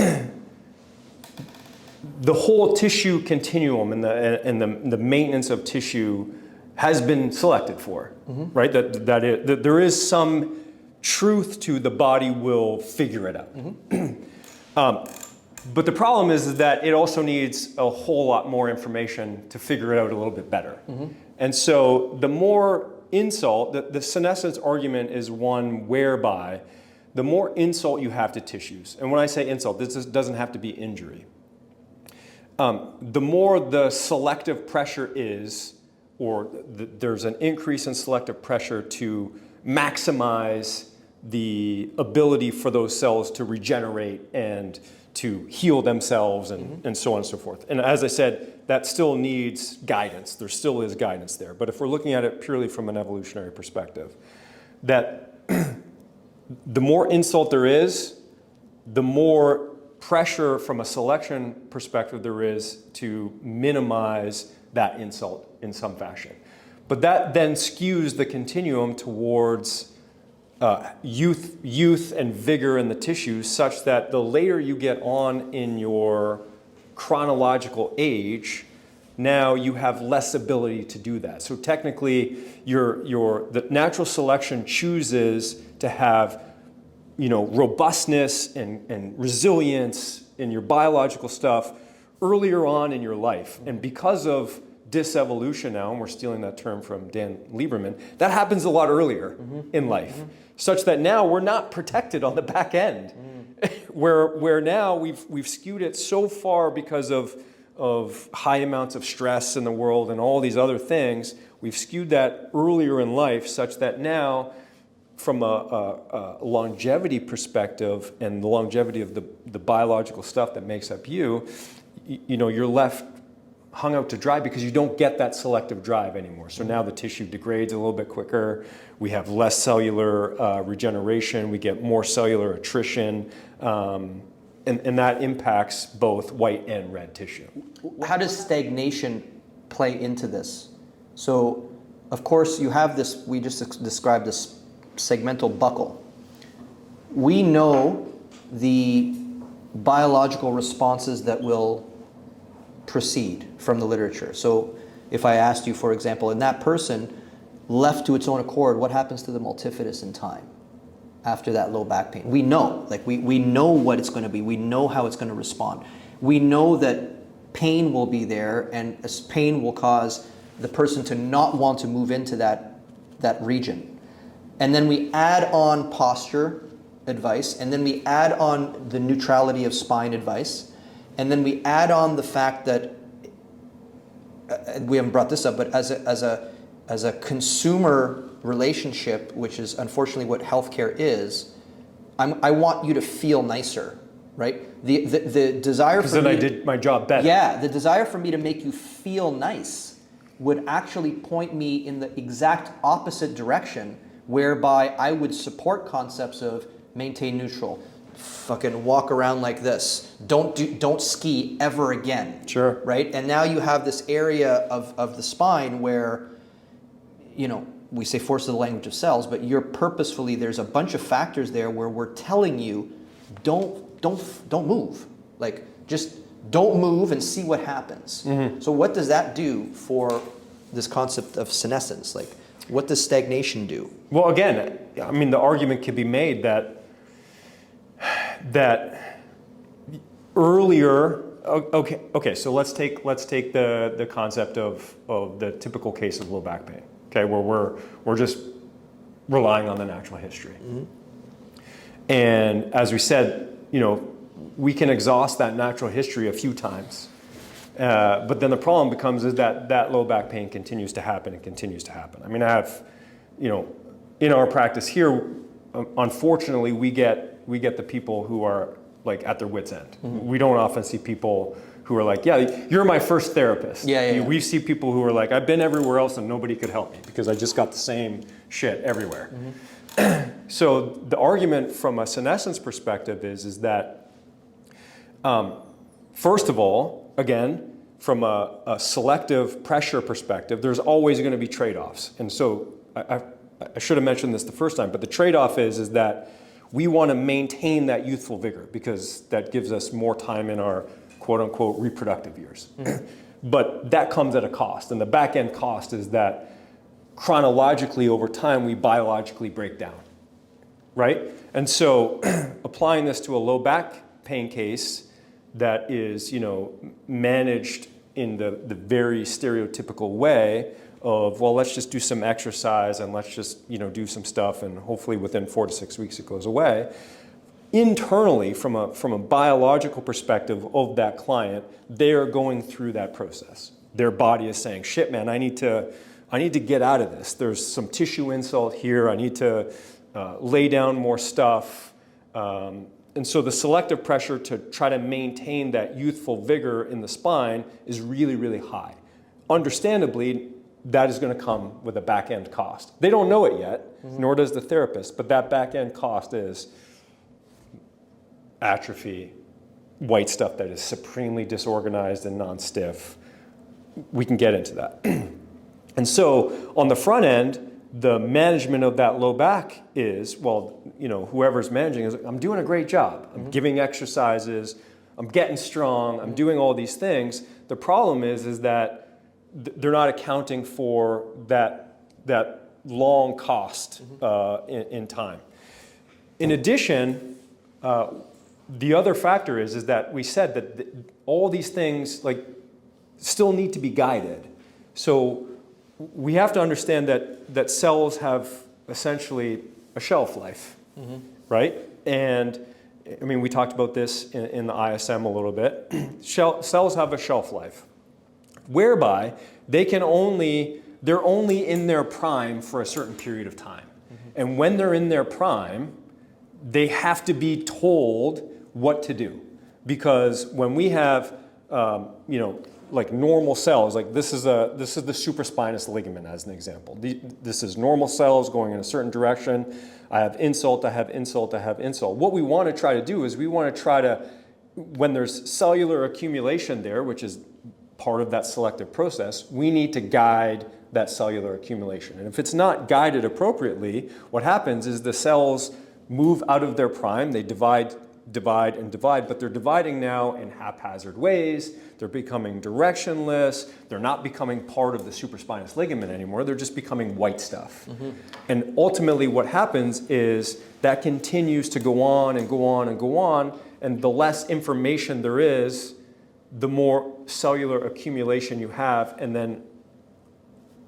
the whole tissue continuum and the maintenance of tissue has been selected for, right? That there is some truth to the body will figure it out. But the problem is that it also needs a whole lot more information to figure it out a little bit better. And so the more insult, the senescence argument is one whereby the more insult you have to tissues, and when I say insult, this doesn't have to be injury. The more the selective pressure is, or there's an increase in selective pressure to maximize the ability for those cells to regenerate and to heal themselves and so on and so forth. And as I said, that still needs guidance. There still is guidance there. But if we're looking at it purely from an evolutionary perspective, that the more insult there is, the more pressure from a selection perspective there is to minimize that insult in some fashion. But that then skews the continuum towards youth and vigor in the tissues, such that the later you get on in your chronological age, now you have less ability to do that. So technically, the natural selection chooses to have, robustness and resilience in your biological stuff earlier on in your life. And because of disevolution now, and we're stealing that term from Dan Lieberman, that happens a lot earlier in life, such that now we're not protected on the back end, where now we've skewed it so far because of high amounts of stress in the world and all these other things. We've skewed that earlier in life, such that now, from a longevity perspective and the longevity of the biological stuff that makes up you're left hung out to dry because you don't get that selective drive anymore. So now the tissue degrades a little bit quicker. We have less cellular regeneration. We get more cellular attrition. And that impacts both white and red tissue. How does stagnation play into this? So, of course, you have this, we just described this segmental buckle. We know the biological responses that will proceed from the literature. So if I asked you, for example, in that person, left to its own accord, what happens to the multifidus in time after that low back pain? We know, we know what it's going to be. We know how it's going to respond. We know that pain will be there, and pain will cause the person to not want to move into that region. And then we add on posture advice, and then we add on the neutrality of spine advice, and then we add on the fact that we haven't brought this up, but as a consumer relationship, which is unfortunately what healthcare is, I want you to feel nicer, right? The desire for because then I did my job better. Yeah, the desire for me to make you feel nice would actually point me in the exact opposite direction, whereby I would support concepts of maintain neutral, fucking walk around like this, don't ski ever again. Sure. Right? And now you have this area of the spine where, we say force of the language of cells, but you're purposefully, there's a bunch of factors there where we're telling you, don't move. Like, just don't move and see what happens. Mm-hmm. So what does that do for this concept of senescence? Like, what does stagnation do? Well, again, I mean, the argument could be made that earlier, okay, so let's take the concept of the typical case of low back pain, okay, where we're just relying on the natural history. Mm-hmm. And as we said, we can exhaust that natural history a few times, but then the problem becomes is that low back pain continues to happen and continues to happen. I mean, I have, in our practice here, unfortunately, we get the people who are like at their wits' end. Mm-hmm. We don't often see people who are like, yeah, you're my first therapist. Yeah. We see people who are like, I've been everywhere else and nobody could help me because I just got the same shit everywhere. Mm-hmm. So the argument from a senescence perspective is that, first of all, again, from a selective pressure perspective, there's always going to be trade-offs. And so I should have mentioned this the first time, but the trade-off is that we want to maintain that youthful vigor because that gives us more time in our quote-unquote reproductive years. Mm-hmm. But that comes at a cost, and the back-end cost is that chronologically over time we biologically break down, right? And so applying this to a low back pain case that is, managed in the very stereotypical way of, well, let's just do some exercise and let's just, do some stuff and hopefully within 4 to 6 weeks it goes away. Internally, from a biological perspective of that client, they are going through that process. Their body is saying, shit, man, I need to get out of this. There's some tissue insult here. I need to lay down more stuff. And so the selective pressure to try to maintain that youthful vigor in the spine is really, really high. Understandably, that is going to come with a back-end cost. They don't know it yet, mm-hmm. nor does the therapist, but that back-end cost is atrophy, white stuff that is supremely disorganized and non-stiff. We can get into that. And so on the front end, the management of that low back is, well, whoever's managing is, I'm doing a great job. I'm mm-hmm. giving exercises. I'm getting strong, I'm doing all these things. The problem is that they're not accounting for that long cost in time. In addition, the other factor is that we said that all these things like still need to be guided. So we have to understand that cells have essentially a shelf life, right? And I mean, we talked about this in the ISM a little bit. Cells have a shelf life, whereby they're only in their prime for a certain period of time. And when they're in their prime, they have to be told what to do. Because when we have, like normal cells, like this is the supraspinous ligament as an example. This is normal cells going in a certain direction. I have insult, I have insult, I have insult. What we want to try to do is we want to try to, when there's cellular accumulation there, which is part of that selective process, we need to guide that cellular accumulation. And if it's not guided appropriately, what happens is the cells move out of their prime, they divide, but they're dividing now in haphazard ways. They're becoming directionless. They're not becoming part of the supraspinous ligament anymore. They're just becoming white stuff. And ultimately what happens is that continues to go on and go on and go on, and the less information there is, the more cellular accumulation you have, and then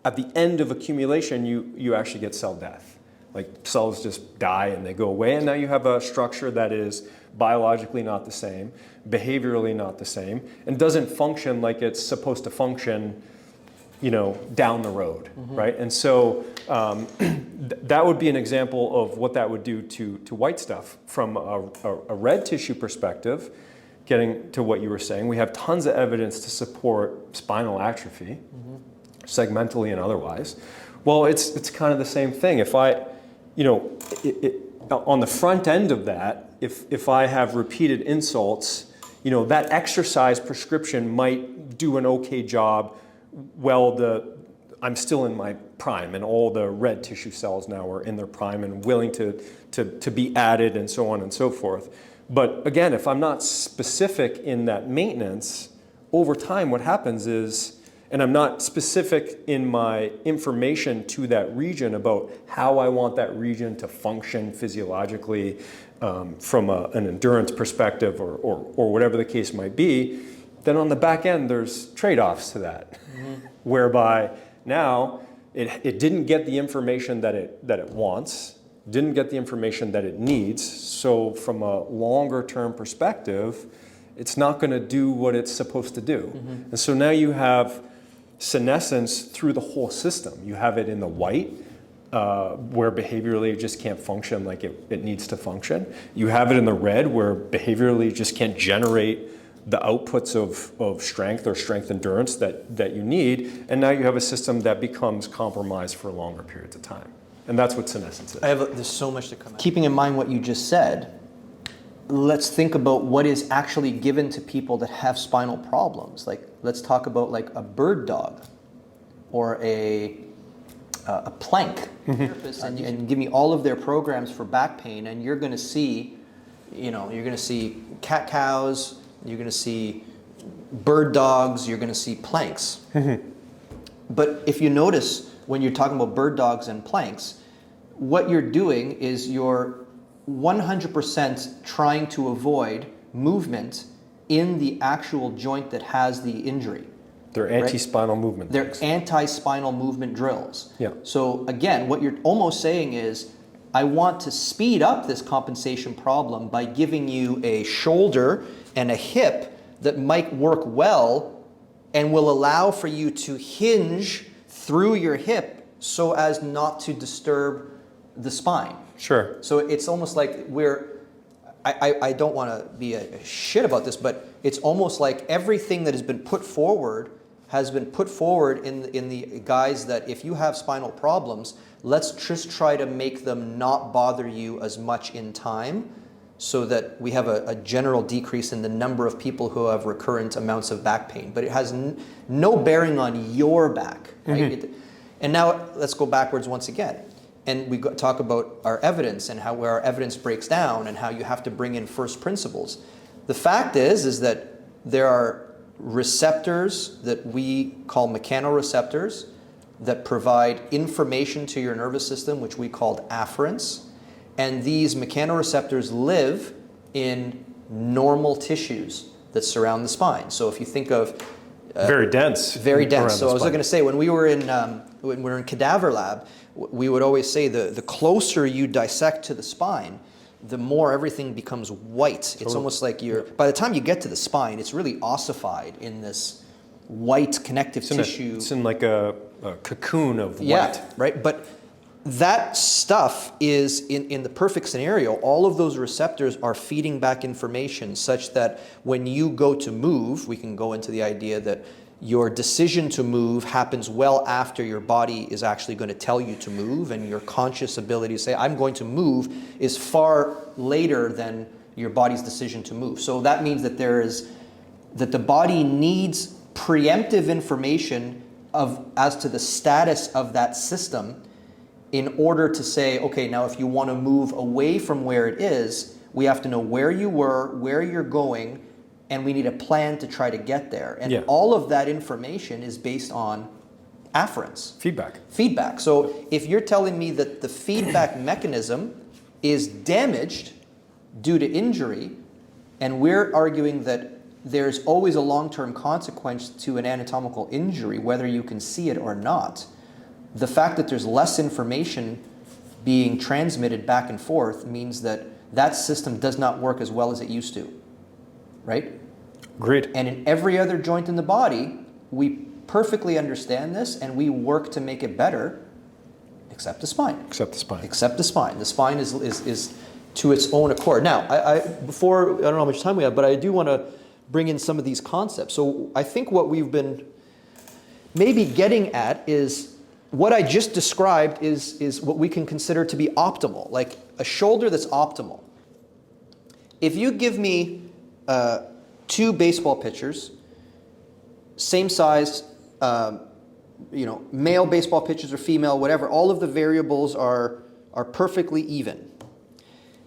at the end of accumulation, you actually get cell death. Like cells just die and they go away, and now you have a structure that is biologically not the same, behaviorally not the same, and doesn't function like it's supposed to function, down the road, right? And so that would be an example of what that would do to white stuff. From a red tissue perspective, getting to what you were saying, we have tons of evidence to support spinal atrophy, segmentally and otherwise. Well, it's kind of the same thing. If I, on the front end of that, if I have repeated insults, that exercise prescription might do an okay job. Well, I'm still in my prime, and all the red tissue cells now are in their prime and willing to be added, and so on and so forth. But again, if I'm not specific in that maintenance, over time what happens is, and I'm not specific in my information to that region about how I want that region to function physiologically from an endurance perspective or whatever the case might be, then on the back end there's trade-offs to that, whereby now it didn't get the information that it wants, didn't get the information that it needs, so from a longer term perspective, it's not going to do what it's supposed to do. And so now you have senescence through the whole system. You have it in the white, where behaviorally it just can't function like it needs to function. You have it in the red, where behaviorally it just can't generate the outputs of strength or strength endurance that you need. And now you have a system that becomes compromised for longer periods of time. And that's what senescence is. There's so much to come out. Keeping in mind what you just said, let's think about what is actually given to people that have spinal problems. Like, let's talk about like a bird dog or a plank therapist, and give me all of their programs for back pain, and you're going to see, you're going to see cat cows, you're going to see bird dogs, you're going to see planks. But if you notice, when you're talking about bird dogs and planks, what you're doing is you're 100% trying to avoid movement in the actual joint that has the injury. They're anti-spinal movement. They're anti-spinal movement drills. Yeah. So again, what you're almost saying is, I want to speed up this compensation problem by giving you a shoulder and a hip that might work well and will allow for you to hinge through your hip so as not to disturb the spine. Sure. So it's almost like I don't want to be a shit about this, but it's almost like everything that has been put forward in the guise that if you have spinal problems, let's just try to make them not bother you as much in time, so that we have a general decrease in the number of people who have recurrent amounts of back pain. But it has no bearing on your back, right? And now let's go backwards once again. And we talk about our evidence and where our evidence breaks down and how you have to bring in first principles. The fact is that there are receptors that we call mechanoreceptors that provide information to your nervous system, which we called afferents. And these mechanoreceptors live in normal tissues that surround the spine. So if you think of very dense. Very dense. around So the I was spine. going to say, when we were in cadaver lab, we would always say the closer you dissect to the spine, the more everything becomes white. It's almost like by the time you get to the spine, it's really ossified in this white connective tissue. It's in like a cocoon of white. Yeah, right. But that stuff is, in the perfect scenario, all of those receptors are feeding back information such that when you go to move, we can go into the idea that your decision to move happens well after your body is actually going to tell you to move, and your conscious ability to say, I'm going to move, is far later than your body's decision to move. So that means that that the body needs preemptive information as to the status of that system in order to say, okay, now if you want to move away from where it is, we have to know where you were, where you're going, and we need a plan to try to get there. And all of that information is based on afferents. Feedback. So if you're telling me that the feedback mechanism is damaged due to injury, and we're arguing that there's always a long-term consequence to an anatomical injury, whether you can see it or not, the fact that there's less information being transmitted back and forth means that that system does not work as well as it used to, right? Great. And in every other joint in the body, we perfectly understand this and we work to make it better, except the spine. Except the spine. Except the spine. The spine is to its own accord. Now, I don't know how much time we have, but I do want to bring in some of these concepts. So I think what we've been maybe getting at is what I just described is what we can consider to be optimal, like a shoulder that's optimal. If you give me 2 baseball pitchers, same size, male baseball pitchers or female, whatever, all of the variables are perfectly even.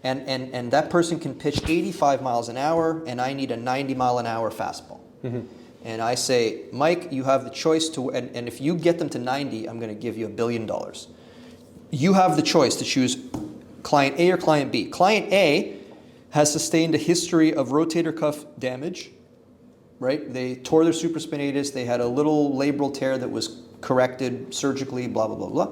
And that person can pitch 85 miles an hour, and I need a 90 mile an hour fastball. Mm-hmm. And I say, Mike, you have the choice to, and if you get them to 90, I'm going to give you $1 billion. You have the choice to choose client A or client B. Client A has sustained a history of rotator cuff damage, right? They tore their supraspinatus, they had a little labral tear that was corrected surgically, blah, blah, blah, blah.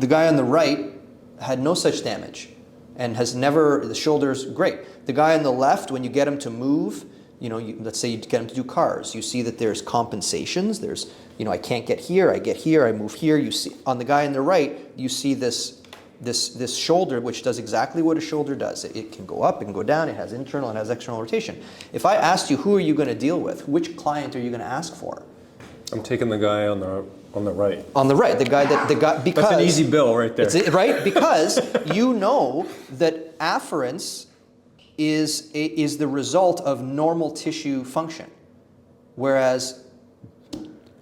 The guy on the right had no such damage and has never, the shoulder's great. The guy on the left, when you get him to move, let's say you get him to do cars, you see that there's compensations. There's, I can't get here, I get here, I move here. You see, on the guy on the right, you see this shoulder, which does exactly what a shoulder does. It can go up, it can go down, it has internal, it has external rotation. If I asked you, who are you going to deal with? Which client are you going to ask for? I'm taking the guy on the right. On the right, the guy because that's an easy bill right there. Right, because you know that afference is the result of normal tissue function, whereas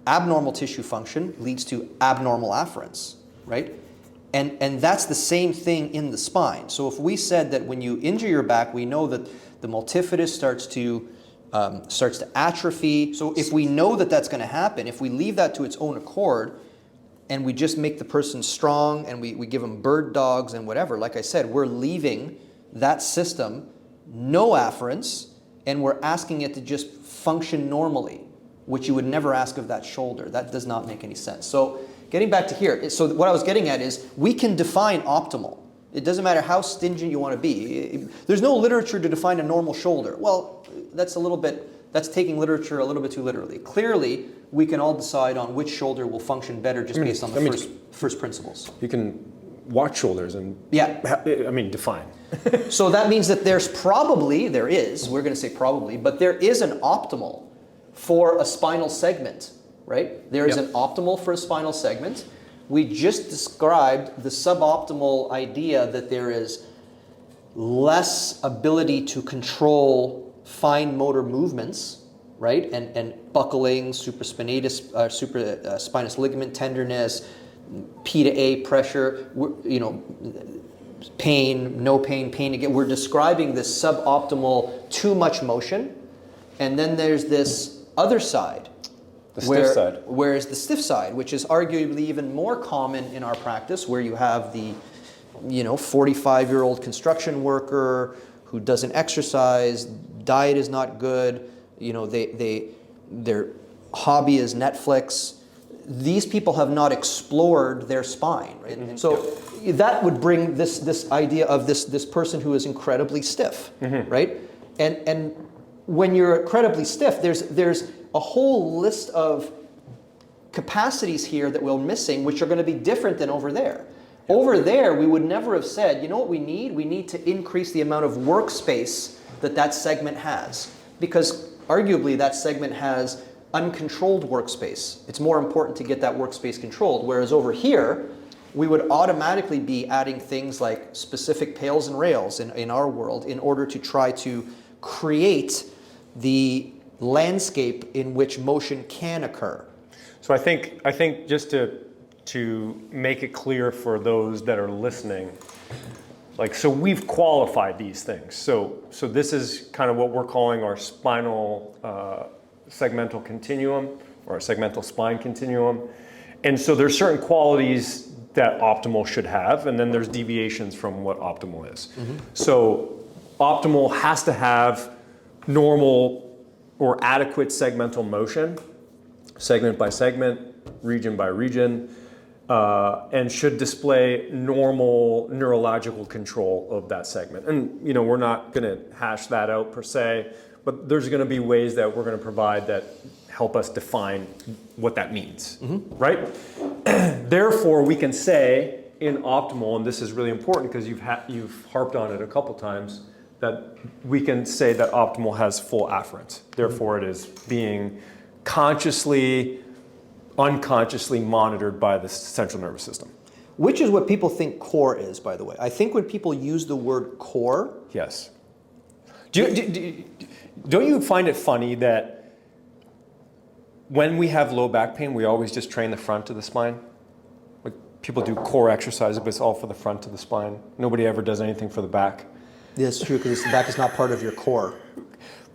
abnormal tissue function leads to abnormal afference, right? And that's the same thing in the spine. So if we said that when you injure your back, we know that the multifidus starts to atrophy. So if we know that that's going to happen, if we leave that to its own accord, and we just make the person strong, and we give them bird dogs and whatever, like I said, we're leaving that system no afference, and we're asking it to just function normally, which you would never ask of that shoulder. That does not make any sense. So getting back to here, so what I was getting at is we can define optimal. It doesn't matter how stingent you want to be. There's no literature to define a normal shoulder. Well, that's taking literature a little bit too literally. Clearly, we can all decide on which shoulder will function better just based on the first principles. You can watch shoulders and define. So that means that we're going to say probably, but there is an optimal for a spinal segment, right? There is an optimal for a spinal segment. We just described the suboptimal idea that there is less ability to control fine motor movements, right? And buckling, supraspinatus, spinous ligament tenderness, P to A pressure, pain, no pain, pain again. We're describing this suboptimal, too much motion. And then there's this other side. The stiff side. Whereas the stiff side, which is arguably even more common in our practice, where you have the 45-year-old construction worker who doesn't exercise, diet is not good, their hobby is Netflix. These people have not explored their spine, right? Mm-hmm. So that would bring this idea of this person who is incredibly stiff, mm-hmm. right? And when you're incredibly stiff, there's a whole list of capacities here that we're missing, which are going to be different than over there. Over there, we would never have said, you know what we need? We need to increase the amount of workspace that segment has. Because arguably that segment has uncontrolled workspace. It's more important to get that workspace controlled. Whereas over here, we would automatically be adding things like specific pails and rails in our world in order to try to create the landscape in which motion can occur. So I think just to make it clear for those that are listening, so we've qualified these things. So this is kind of what we're calling our spinal segmental continuum, or a segmental spine continuum. And so there's certain qualities that optimal should have, and then there's deviations from what optimal is. Mm-hmm. So optimal has to have normal or adequate segmental motion, segment by segment, region by region, and should display normal neurological control of that segment. And we're not going to hash that out per se, but there's going to be ways that we're going to provide that help us define what that means, mm-hmm. right? Therefore, we can say in optimal, and this is really important because you've harped on it a couple times, that we can say that optimal has full afference. Therefore, it is being consciously, unconsciously monitored by the central nervous system. Which is what people think core is, by the way. I think when people use the word core... Yes. Don't you find it funny that when we have low back pain, we always just train the front of the spine? Like people do core exercises, but it's all for the front of the spine. Nobody ever does anything for the back. Yeah, it's true, because the back is not part of your core.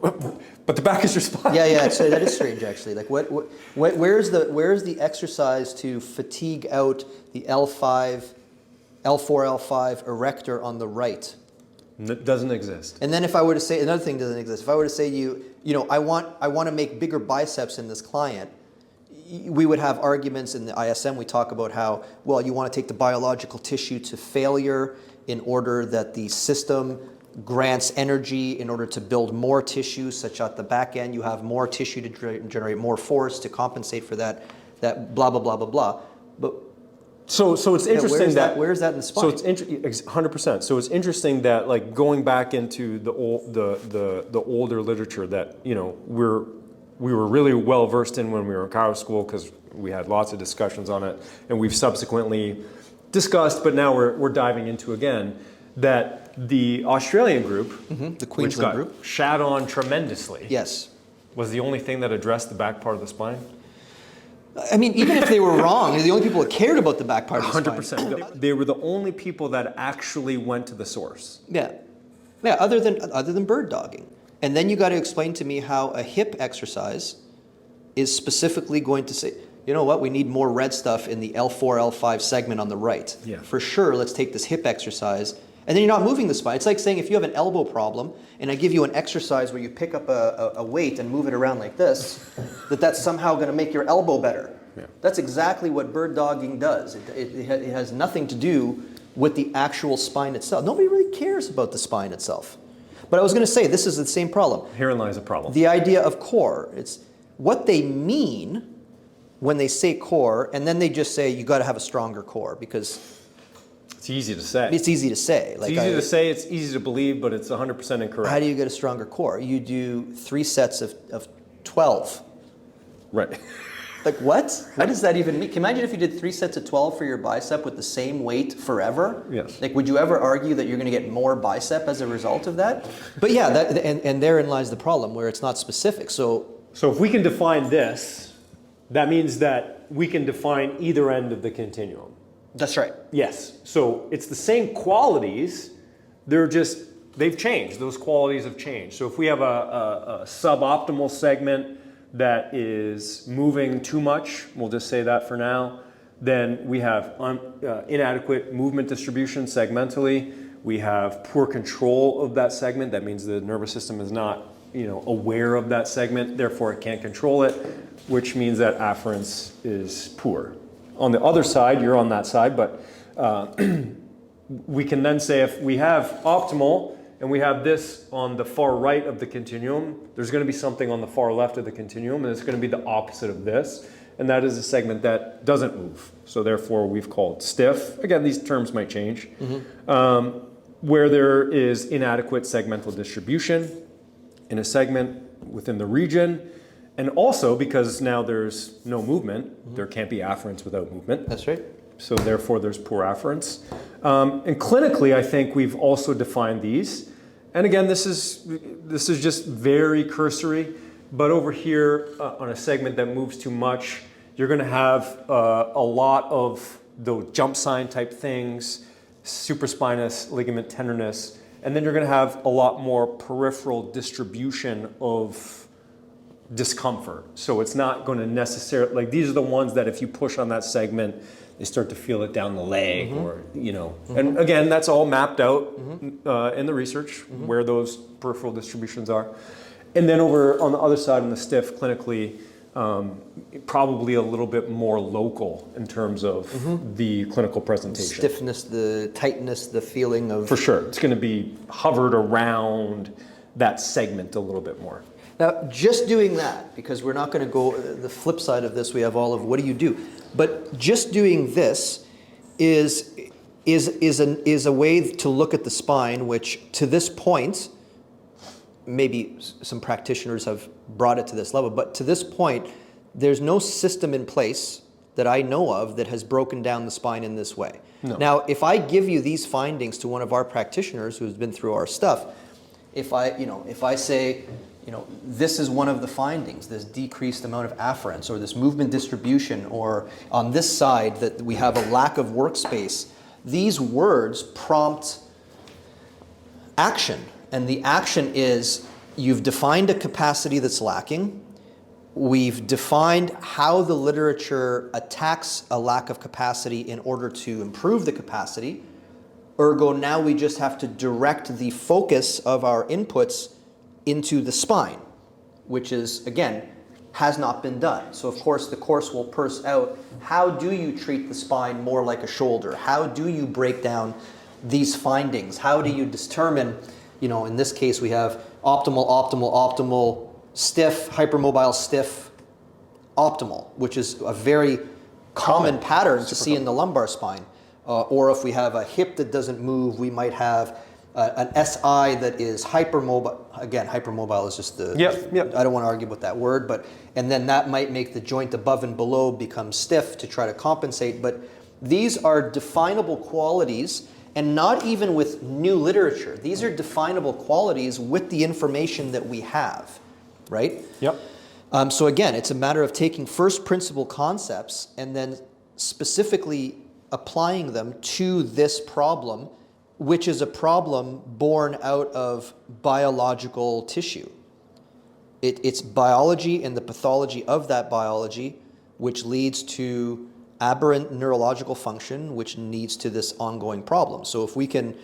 But the back is your spine. Yeah. So that is strange, actually. Like, where's the exercise to fatigue out the L4, L5 erector on the right? It doesn't exist. And then if I were to say, another thing doesn't exist. If I were to say I want to make bigger biceps in this client, we would have arguments in the ISM. We talk about how, well, you want to take the biological tissue to failure in order that the system grants energy in order to build more tissue, such at the back end you have more tissue to generate more force to compensate for that blah, blah, blah, blah, blah. But So it's interesting where is that in the spine? So it's 100%. So it's interesting that, like, going back into the older literature that we were really well versed in when we were in chiro school, because we had lots of discussions on it, and we've subsequently discussed, but now we're diving into again, that the Australian group, mm-hmm. the Queensland group, which got shat on tremendously, yes, was the only thing that addressed the back part of the spine. I mean, even if they were wrong, they're the only people that cared about the back part of the 100%. spine. They were the only people that actually went to the source. Yeah, other than bird dogging. And then you got to explain to me how a hip exercise is specifically going to say, you know what, we need more red stuff in the L4, L5 segment on the right. Yeah. For sure, let's take this hip exercise. And then you're not moving the spine. It's like saying if you have an elbow problem and I give you an exercise where you pick up a weight and move it around like this, that's somehow going to make your elbow better. Yeah. That's exactly what bird dogging does. It has nothing to do with the actual spine itself. Nobody really cares about the spine itself. But I was going to say, this is the same problem. Herein lies a problem. The idea of core. It's what they mean when they say core, and then they just say you got to have a stronger core, because it's easy to say. It's easy to say. It's easy to say, it's easy to believe, but it's 100% incorrect. How do you get a stronger core? You do 3 sets of 12. Right. Like what? What does that even mean? Can you imagine if you did 3 sets of 12 for your bicep with the same weight forever? Yes. Like, would you ever argue that you're going to get more bicep as a result of that? But yeah, and therein lies the problem, where it's not specific. So if we can define this, that means that we can define either end of the continuum. That's right. Yes. So it's the same qualities. They've changed. Those qualities have changed. So if we have a suboptimal segment that is moving too much, we'll just say that for now, then we have inadequate movement distribution segmentally. We have poor control of that segment. That means the nervous system is not, aware of that segment, therefore it can't control it, which means that afference is poor. On the other side, you're on that side, but we can then say if we have optimal and we have this on the far right of the continuum, there's going to be something on the far left of the continuum, and it's going to be the opposite of this, and that is a segment that doesn't move. So therefore, we've called stiff. Again, these terms might change. Where there is inadequate segmental distribution in a segment within the region, and also because now there's no movement, there can't be afference without movement. That's right. So therefore, there's poor afference. And clinically, I think we've also defined these. And again, this is just very cursory. But over here, on a segment that moves too much, you're going to have a lot of the jump sign type things, supraspinous ligament tenderness, and then you're going to have a lot more peripheral distribution of discomfort. So it's not going to necessarily, like these are the ones that if you push on that segment, they start to feel it down the leg or, and again, that's all mapped out in the research where those peripheral distributions are. And then over on the other side in the stiff, clinically, probably a little bit more local in terms of the clinical presentation. Stiffness, the tightness, the feeling of... For sure. It's going to be hovered around that segment a little bit more. Now, just doing that, because we're not going to go the flip side of this, we have all of what do you do? But just doing this is a way to look at the spine, which to this point, maybe some practitioners have brought it to this level, but to this point, there's no system in place that I know of that has broken down the spine in this way. No. Now, if I give you these findings to one of our practitioners who's been through our stuff, if I say, this is one of the findings, this decreased amount of afference or this movement distribution, or on this side that we have a lack of workspace, these words prompt action. And the action is you've defined a capacity that's lacking. We've defined how the literature attacks a lack of capacity in order to improve the capacity. Ergo, now we just have to direct the focus of our inputs into the spine, which is, again, has not been done. So of course the course will parse out, how do you treat the spine more like a shoulder? How do you break down these findings? How do you determine, in this case we have optimal, stiff, hypermobile, stiff, optimal, which is a very common pattern to see in the lumbar spine. Or if we have a hip that doesn't move, we might have an SI that is hypermobile. Again, hypermobile is just the... Yep. I don't want to argue about that word, and then that might make the joint above and below become stiff to try to compensate. But these are definable qualities, and not even with new literature. These are definable qualities with the information that we have, right? Yep. So again, it's a matter of taking first principle concepts and then specifically applying them to this problem, which is a problem born out of biological tissue. It's biology and the pathology of that biology, which leads to aberrant neurological function, which leads to this ongoing problem. So if we can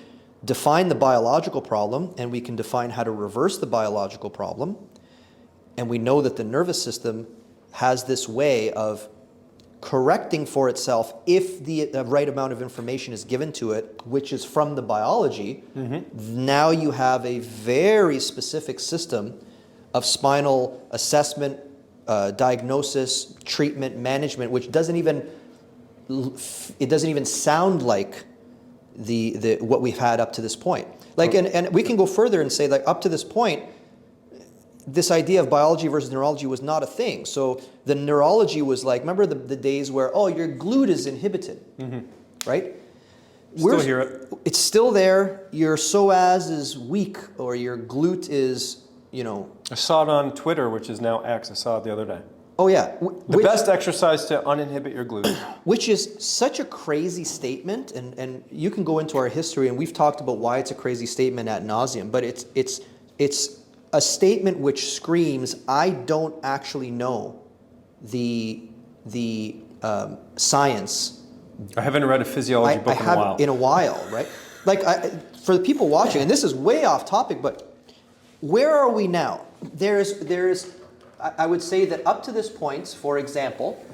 define the biological problem and we can define how to reverse the biological problem, and we know that the nervous system has this way of correcting for itself if the right amount of information is given to it, which is from the biology, now you have a very specific system of spinal assessment, diagnosis, treatment, management, which doesn't even sound like the what we've had up to this point. Like, and we can go further and say, like, up to this point, this idea of biology versus neurology was not a thing. So the neurology was like, remember the days where, your glute is inhibited, right? Still hear it. It's still there. Your psoas is weak, or your glute is, I saw it on Twitter, which is now X. I saw it the other day. Oh yeah. The best exercise to uninhibit your glutes. Which is such a crazy statement, and you can go into our history, and we've talked about why it's a crazy statement ad nauseum, but it's a statement which screams, I don't actually know the science. I haven't read a physiology book in a while, right? Like, for the people watching, and this is way off topic, but where are we now? There's I would say that up to this point, for example,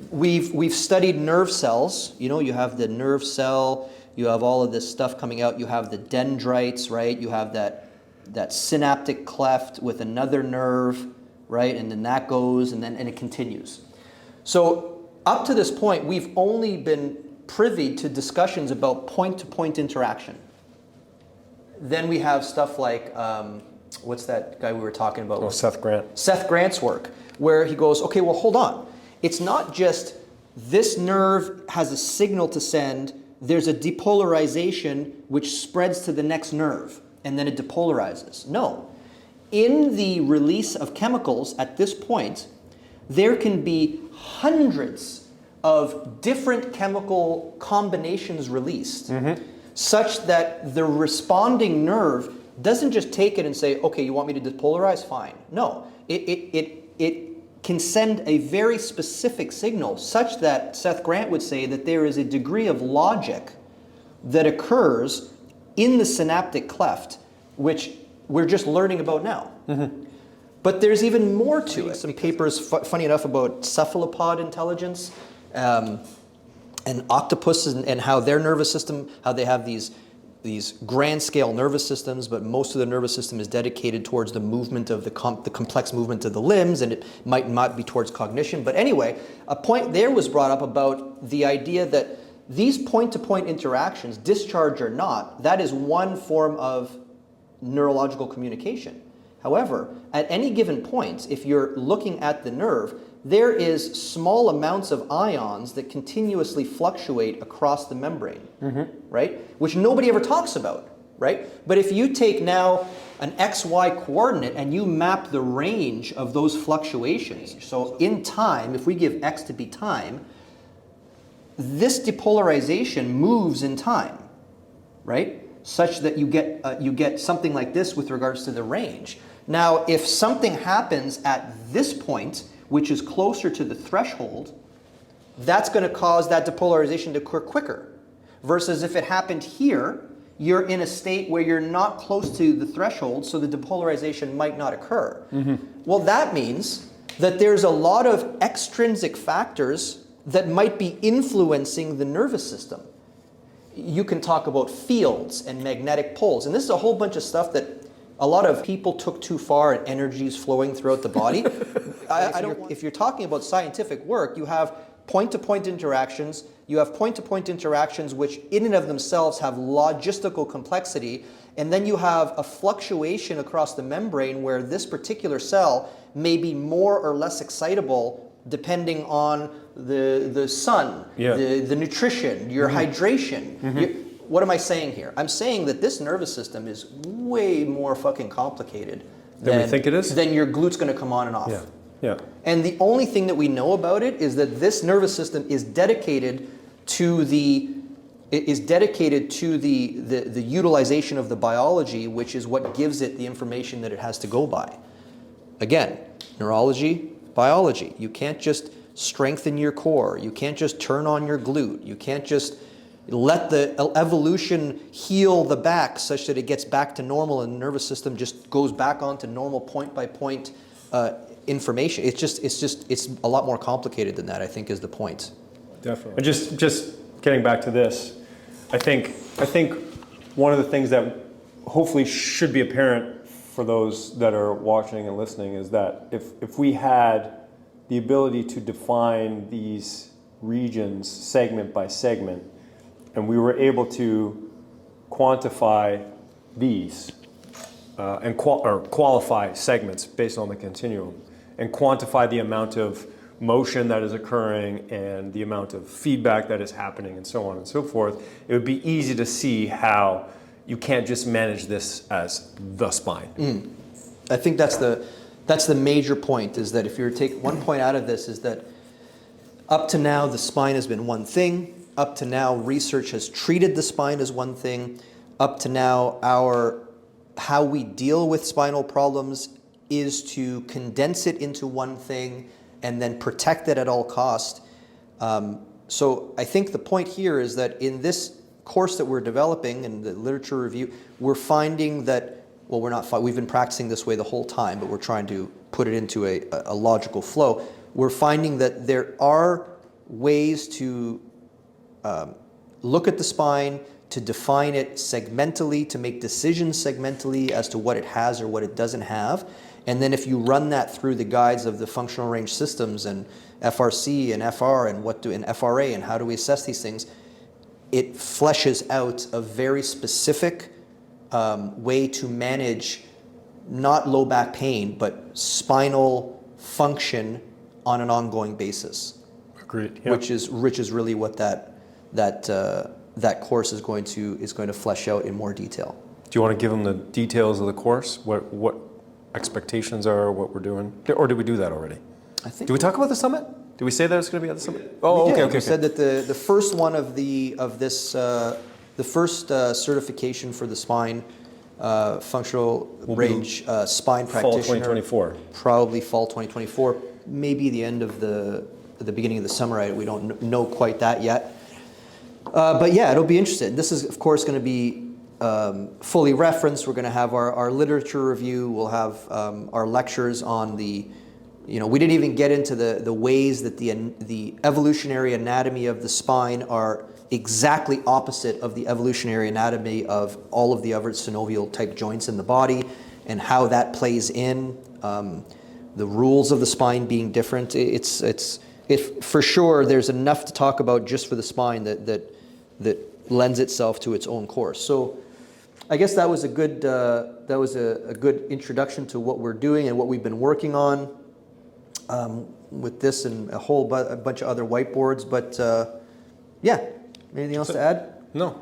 we've studied nerve cells. You know, you have the nerve cell, you have all of this stuff coming out, you have the dendrites, right? You have that synaptic cleft with another nerve, right? And then that goes, and it continues. So up to this point, we've only been privy to discussions about point-to-point interaction. Then we have stuff like, what's that guy we were talking about? Oh, Seth Grant. Seth Grant's work, where he goes, okay, well, hold on. It's not just this nerve has a signal to send, there's a depolarization which spreads to the next nerve, and then it depolarizes. No. In the release of chemicals at this point, there can be hundreds of different chemical combinations released, such that the responding nerve doesn't just take it and say, okay, you want me to depolarize? Fine. No, it can send a very specific signal such that Seth Grant would say that there is a degree of logic that occurs in the synaptic cleft, which we're just learning about now. But there's even more to it. Some papers, funny enough, about cephalopod intelligence and octopuses and how their nervous system, how they have these grand scale nervous systems, but most of the nervous system is dedicated towards the movement of the complex movement of the limbs, and it might not be towards cognition. But anyway, a point there was brought up about the idea that these point-to-point interactions, discharge or not, that is one form of neurological communication. However, at any given point, if you're looking at the nerve, there is small amounts of ions that continuously fluctuate across the membrane, right? Which nobody ever talks about, right? But if you take now an XY coordinate and you map the range of those fluctuations, so in time, if we give X to be time, this depolarization moves in time, right? Such that you get something like this with regards to the range. Now, if something happens at this point, which is closer to the threshold, that's going to cause that depolarization to occur quicker. Versus if it happened here, you're in a state where you're not close to the threshold, so the depolarization might not occur. Well, that means that there's a lot of extrinsic factors that might be influencing the nervous system. You can talk about fields and magnetic poles, and this is a whole bunch of stuff that a lot of people took too far and energy is flowing throughout the body. If you're talking about scientific work, you have point-to-point interactions. You have point-to-point interactions which in and of themselves have logistical complexity. And then you have a fluctuation across the membrane where this particular cell may be more or less excitable depending on the sun, the nutrition, your hydration. What am I saying here? I'm saying that this nervous system is way more fucking complicated than we think it is. Then your glute's going to come on and off. Yeah. And the only thing that we know about it is that this nervous system is dedicated to the utilization of the biology, which is what gives it the information that it has to go by. Again, neurology, biology. You can't just strengthen your core. You can't just turn on your glute. You can't just let the evolution heal the back such that it gets back to normal and the nervous system just goes back onto normal point-by-point information. It's a lot more complicated than that, I think, is the point. Definitely. And just getting back to this, I think one of the things that hopefully should be apparent for those that are watching and listening is that if we had the ability to define these regions segment by segment, and we were able to quantify these and qualify segments based on the continuum, and quantify the amount of motion that is occurring and the amount of feedback that is happening and so on and so forth, it would be easy to see how you can't just manage this as the spine. I think that's That's the major point, is that if you were to take one point out of this, is that up to now the spine has been one thing. Up to now research has treated the spine as one thing. Up to now how we deal with spinal problems is to condense it into one thing and then protect it at all cost. So I think the point here is that in this course that we're developing and the literature review, we're finding that, well, we've been practicing this way the whole time, but we're trying to put it into a logical flow. We're finding that there are ways to look at the spine, to define it segmentally, to make decisions segmentally as to what it has or what it doesn't have. And then if you run that through the guides of the functional range systems and FRC and FR and FRA and how do we assess these things, it fleshes out a very specific way to manage not low back pain, but spinal function on an ongoing basis. Agreed. Yeah. Which is really what that course is going to flesh out in more detail. Do you want to give them the details of the course? What expectations are, what we're doing? Or did we do that already? I think. Did we talk about the summit? Did we say that it's going to be at the summit? Oh, okay. We said that the first one of the first certification for the spine functional range spine practitioner. Fall 2024. Probably fall 2024. Maybe the end of the beginning of the summer. We don't know quite that yet. But yeah, it'll be interesting. This is, of course, going to be fully referenced. We're going to have our literature review. We'll have our lectures on the, we didn't even get into the ways that the evolutionary anatomy of the spine are exactly opposite of the evolutionary anatomy of all of the other synovial type joints in the body, and how that plays in, the rules of the spine being different. For sure, there's enough to talk about just for the spine that lends itself to its own course. So I guess that was a good introduction to what we're doing and what we've been working on with this and a bunch of other whiteboards. But yeah, anything else to add? No.